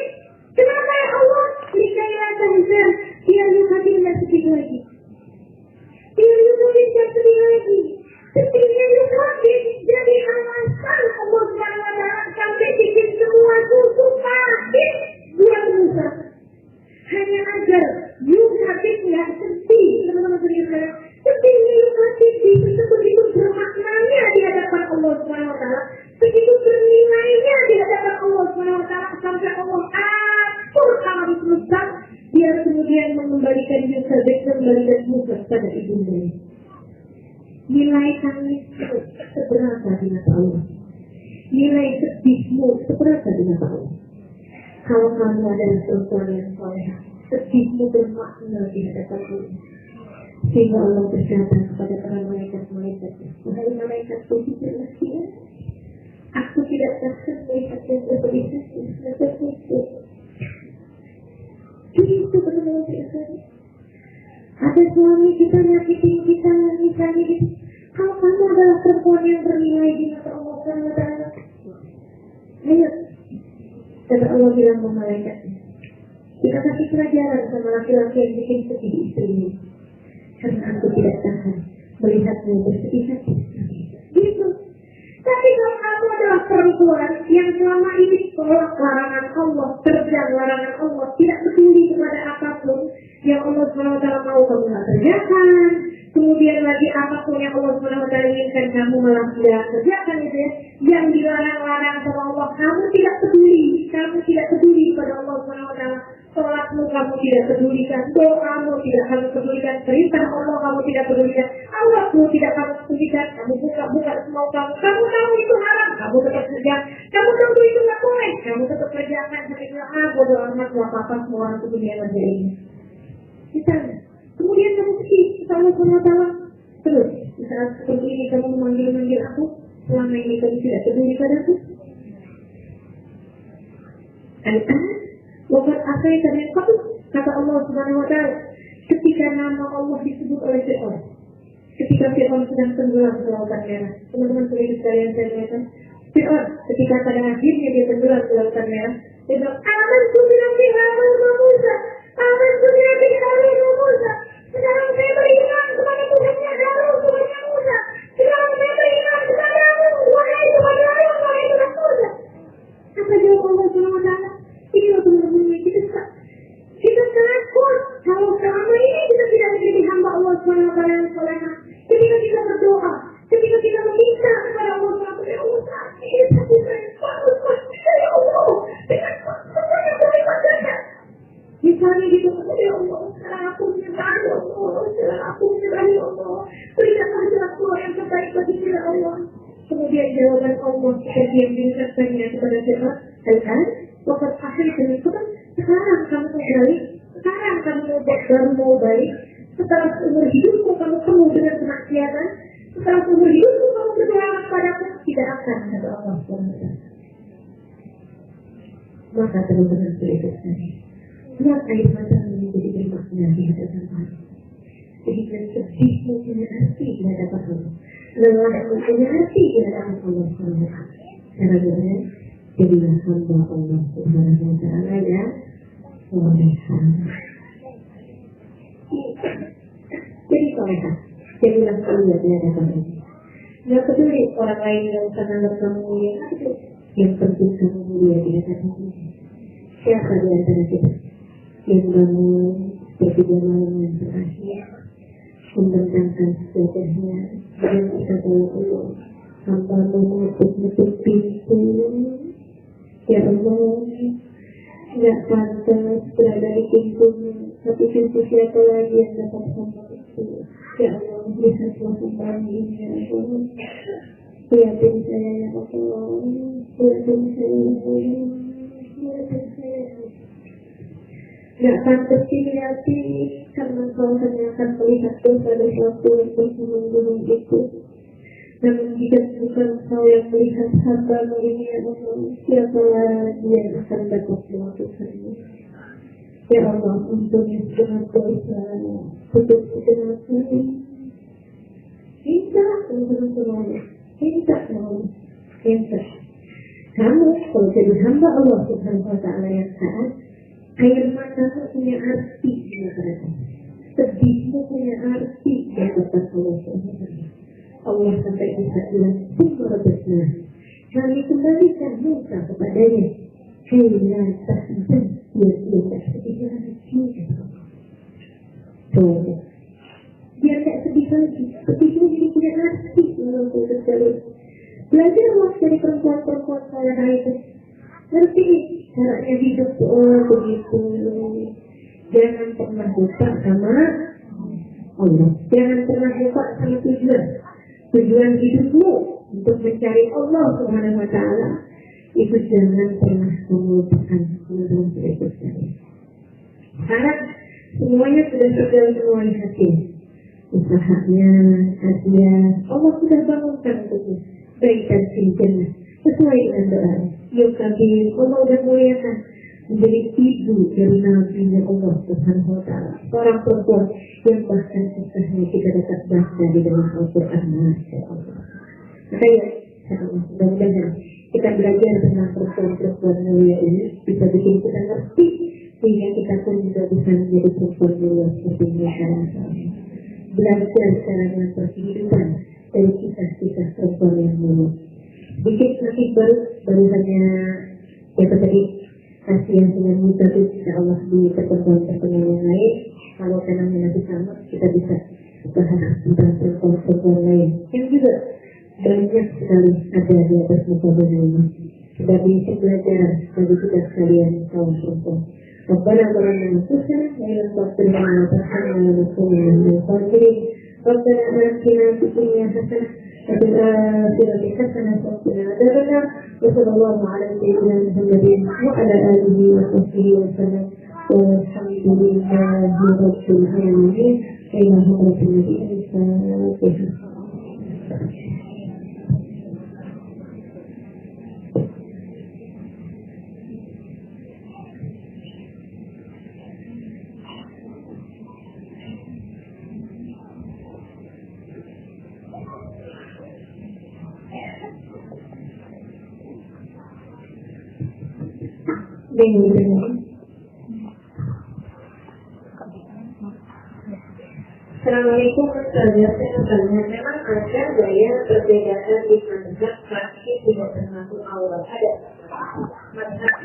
Kenapa ya Allah? Nikailah tahzan, dia Yusuf tidak sedih lagi. Dia Yusuf tidak sedih lagi. Sedihnya Yusuf jadi alasan Allah SWT sampai bikin semua susu pahit buat Musa. Hanya agar Yusuf tidak sedih, teman-teman sekalian. Sedihnya Yusuf itu begitu bermaknanya di hadapan Allah SWT, begitu bernilainya di hadapan Allah SWT sampai Allah atur kalau diteruskan, dia kemudian mengembalikan Yusuf dan kembalikan Musa pada ibundanya. Nilai tangis seberapa di mata Allah? Nilai sedihmu seberapa di mata Allah? Kalau kamu adalah perempuan yang soleh, sedihmu bermakna di hadapan Allah. Sehingga Allah berkata kepada para malaikat-malaikatnya, wahai malaikat puji berlasian, aku tidak takut melihat yang berbeda seperti itu. Itu benar-benar biasa. Ada suami kita nyakitin kita misalnya gitu. Kalau kamu adalah perempuan yang bernilai di mata Allah SWT, ayo, kata Allah bilang sama malaikat, kita kasih pelajaran sama laki-laki yang bikin sedih istrinya, karena aku tidak tahan melihatmu bersedih hati. Gitu. Tapi kalau kamu adalah perempuan yang selama ini tolak larangan Allah, terjang larangan Allah, tidak peduli kepada apapun yang Allah SWT mau kamu tidak kerjakan, kemudian lagi apapun yang Allah SWT inginkan kamu malah tidak kerjakan itu ya, yang dilarang-larang sama Allah, kamu tidak peduli kepada Allah SWT. Sholatmu kamu tidak pedulikan, doamu tidak kamu pedulikan, perintah Allah kamu tidak pedulikan, Allahmu tidak kamu pedulikan, kamu buka semau kamu tahu itu haram, kamu tetap kerja, kamu tahu itu nggak boleh, kamu tetap kerjakan, sampai bilang, bodo amat, mau apa semua orang itu dunia ngerjain. Misalnya, kemudian kamu sedih, Allah SWT terus, saat seperti ini kamu memanggil-manggil aku, selama ini kamu tidak peduli padaku. Al-an, wafat akhir dan yang kata Allah Subhanahu wa Ta'ala, ketika nama Allah disebut oleh Fir'aun, ketika Fir'aun sedang tenggelam ke lautan merah. Teman-teman sudah sekalian saya lihat, Fir'aun ketika pada akhirnya dia tenggelam ke lautan merah, dia bilang, aman sunnati Harun Musa, aman sunnati Harun Musa. Sekarang saya beriman kepada Tuhannya Harun, Tuhannya Musa. Sekarang saya beriman kepadamu, wahai Tuhan Harun, wahai Tuhan Musa. Apa jawab Allah Subhanahu wa Ta'ala? Ini teman-teman kita takut kalau selama ini kita tidak menjadi hamba Allah Subhanahu wa Ta'ala yang soleh. Ketika kita berdoa, ketika kita meminta kepada Allah Subhanahu wa Ta'ala, ini satu bagus dari Allah dengan semua yang beriman saja. Misalnya gitu, ya Allah, sekarang aku menyembah Allah, sekarang aku menyembah Allah, berikanlah jalan yang terbaik bagi kita Allah. Kemudian jawaban Allah seperti yang diucapkannya kepada Fir'aun, kan? Waktu akhir dan itu kan sekarang kamu mau balik, sekarang kamu baru mau balik, setelah umur hidupmu kamu penuh dengan kemaksiatan, setelah umur hidupmu kamu berdoa kepadaku, tidak akan kata Allah SWT. Maka teman-teman berikut tadi, lihat air mata menjadi bermakna di hadapan Allah. Sehingga sedihmu punya arti di hadapan Allah, lelahmu punya arti di hadapan Allah SWT. Karena jadilah hamba Allah Subhanahu wa Ta'ala yang soleha. Jadi soleha, jadilah mulia di hadapan Allah. Tidak peduli orang lain yang menganggap kamu mulia, yang penting kamu mulia di hadapan Allah. Siapa di antara kita yang bangun seperti malam yang terakhir, membentangkan wajahnya dan kita tahu Allah, hamba menutup pintu. Ya Allah, tidak pantas berada di pintunya, tapi pintu siapa lagi yang dapat hamba itu? Ya Allah, lihatlah kembali ini ya Allah. Lihatin saya ya Allah, lihatin saya ya Allah, lihatin saya. Tidak pantas dilihat karena kau hanya akan melihat dosa-dosaku yang bergunung-gunung itu. Namun jika bukan kau yang melihat hamba ini ya Allah, siapa lagi yang akan dapat melakukannya? Ya Allah, untungnya dengan dosa, tutup dengan kami. Minta untuk semuanya, minta semuanya, minta. Kamu kalau jadi hamba Allah Subhanahu wa Ta'ala yang taat, air matamu punya arti di hadapan Allah. Sedihmu punya arti di hadapan Allah Subhanahu wa Ta'ala. Allah sampai bisa bilang, sumber besar. Kami kembalikan Musa kepadanya. Hei, tahzan, biar dia tak sedih lagi. Tuh, biar tak sedih lagi. Sedihmu jadi punya arti. Walaupun sekali. Belajarlah dari perempuan-perempuan saya itu. Ngerti caranya hidup begitu. Jangan pernah lupa sama Allah. Jangan pernah lupa sama tujuan hidupmu untuk mencari Allah Subhanahu wa Ta'ala. Itu jangan pernah melupakan teman-teman berikut tadi. Sekarang semuanya sudah segala semua hasil. Usahanya, hadiah, Allah sudah bangunkan untukmu. Berikan sinjana sesuai dengan doa. Yuk kami, Allah sudah muliakan menjadi ibu dari Nabi Allah Subhanahu wa Ta'ala. Seorang perempuan yang bahkan kisahnya kita dapat baca di dalam Al-Quran. Masya Allah. Maka ya, mudah-mudahan kita belajar tentang perempuan-perempuan mulia ini bisa bikin kita ngerti, sehingga kita pun juga bisa menjadi perempuan mulia seperti mereka. Belajar cara dengan kehidupan dari kisah-kisah perempuan yang mulia. Sedikit nanti baru hanya ya tadi kasihan dengan Musa itu, insya Allah di pertemuan-pertemuan yang lain. Kalau kenangnya nanti sama, kita bisa bahas tentang perempuan-perempuan lain yang juga banyak sekali ada di atas muka bumi ini. Kita bisa belajar bagi kita sekalian kaum perempuan. Rabbana zalamna anfusana wa in lam taghfir lana wa tarhamna lanakunanna minal khasirin. Rabbana atina fid dunya hasanah wa fil akhirati hasanah wa qina adzabannar. Wa sallallahu ala sayyidina Muhammadin wa ala alihi wa sahbihi wa sallam. Walhamdulillahi rabbil alamin. Allahumma salli ala Assalamualaikum warahmatullahi wabarakatuh. Memang ada gaya perbedaan di mazhab fraksi tidak termasuk awal. Ada mazhab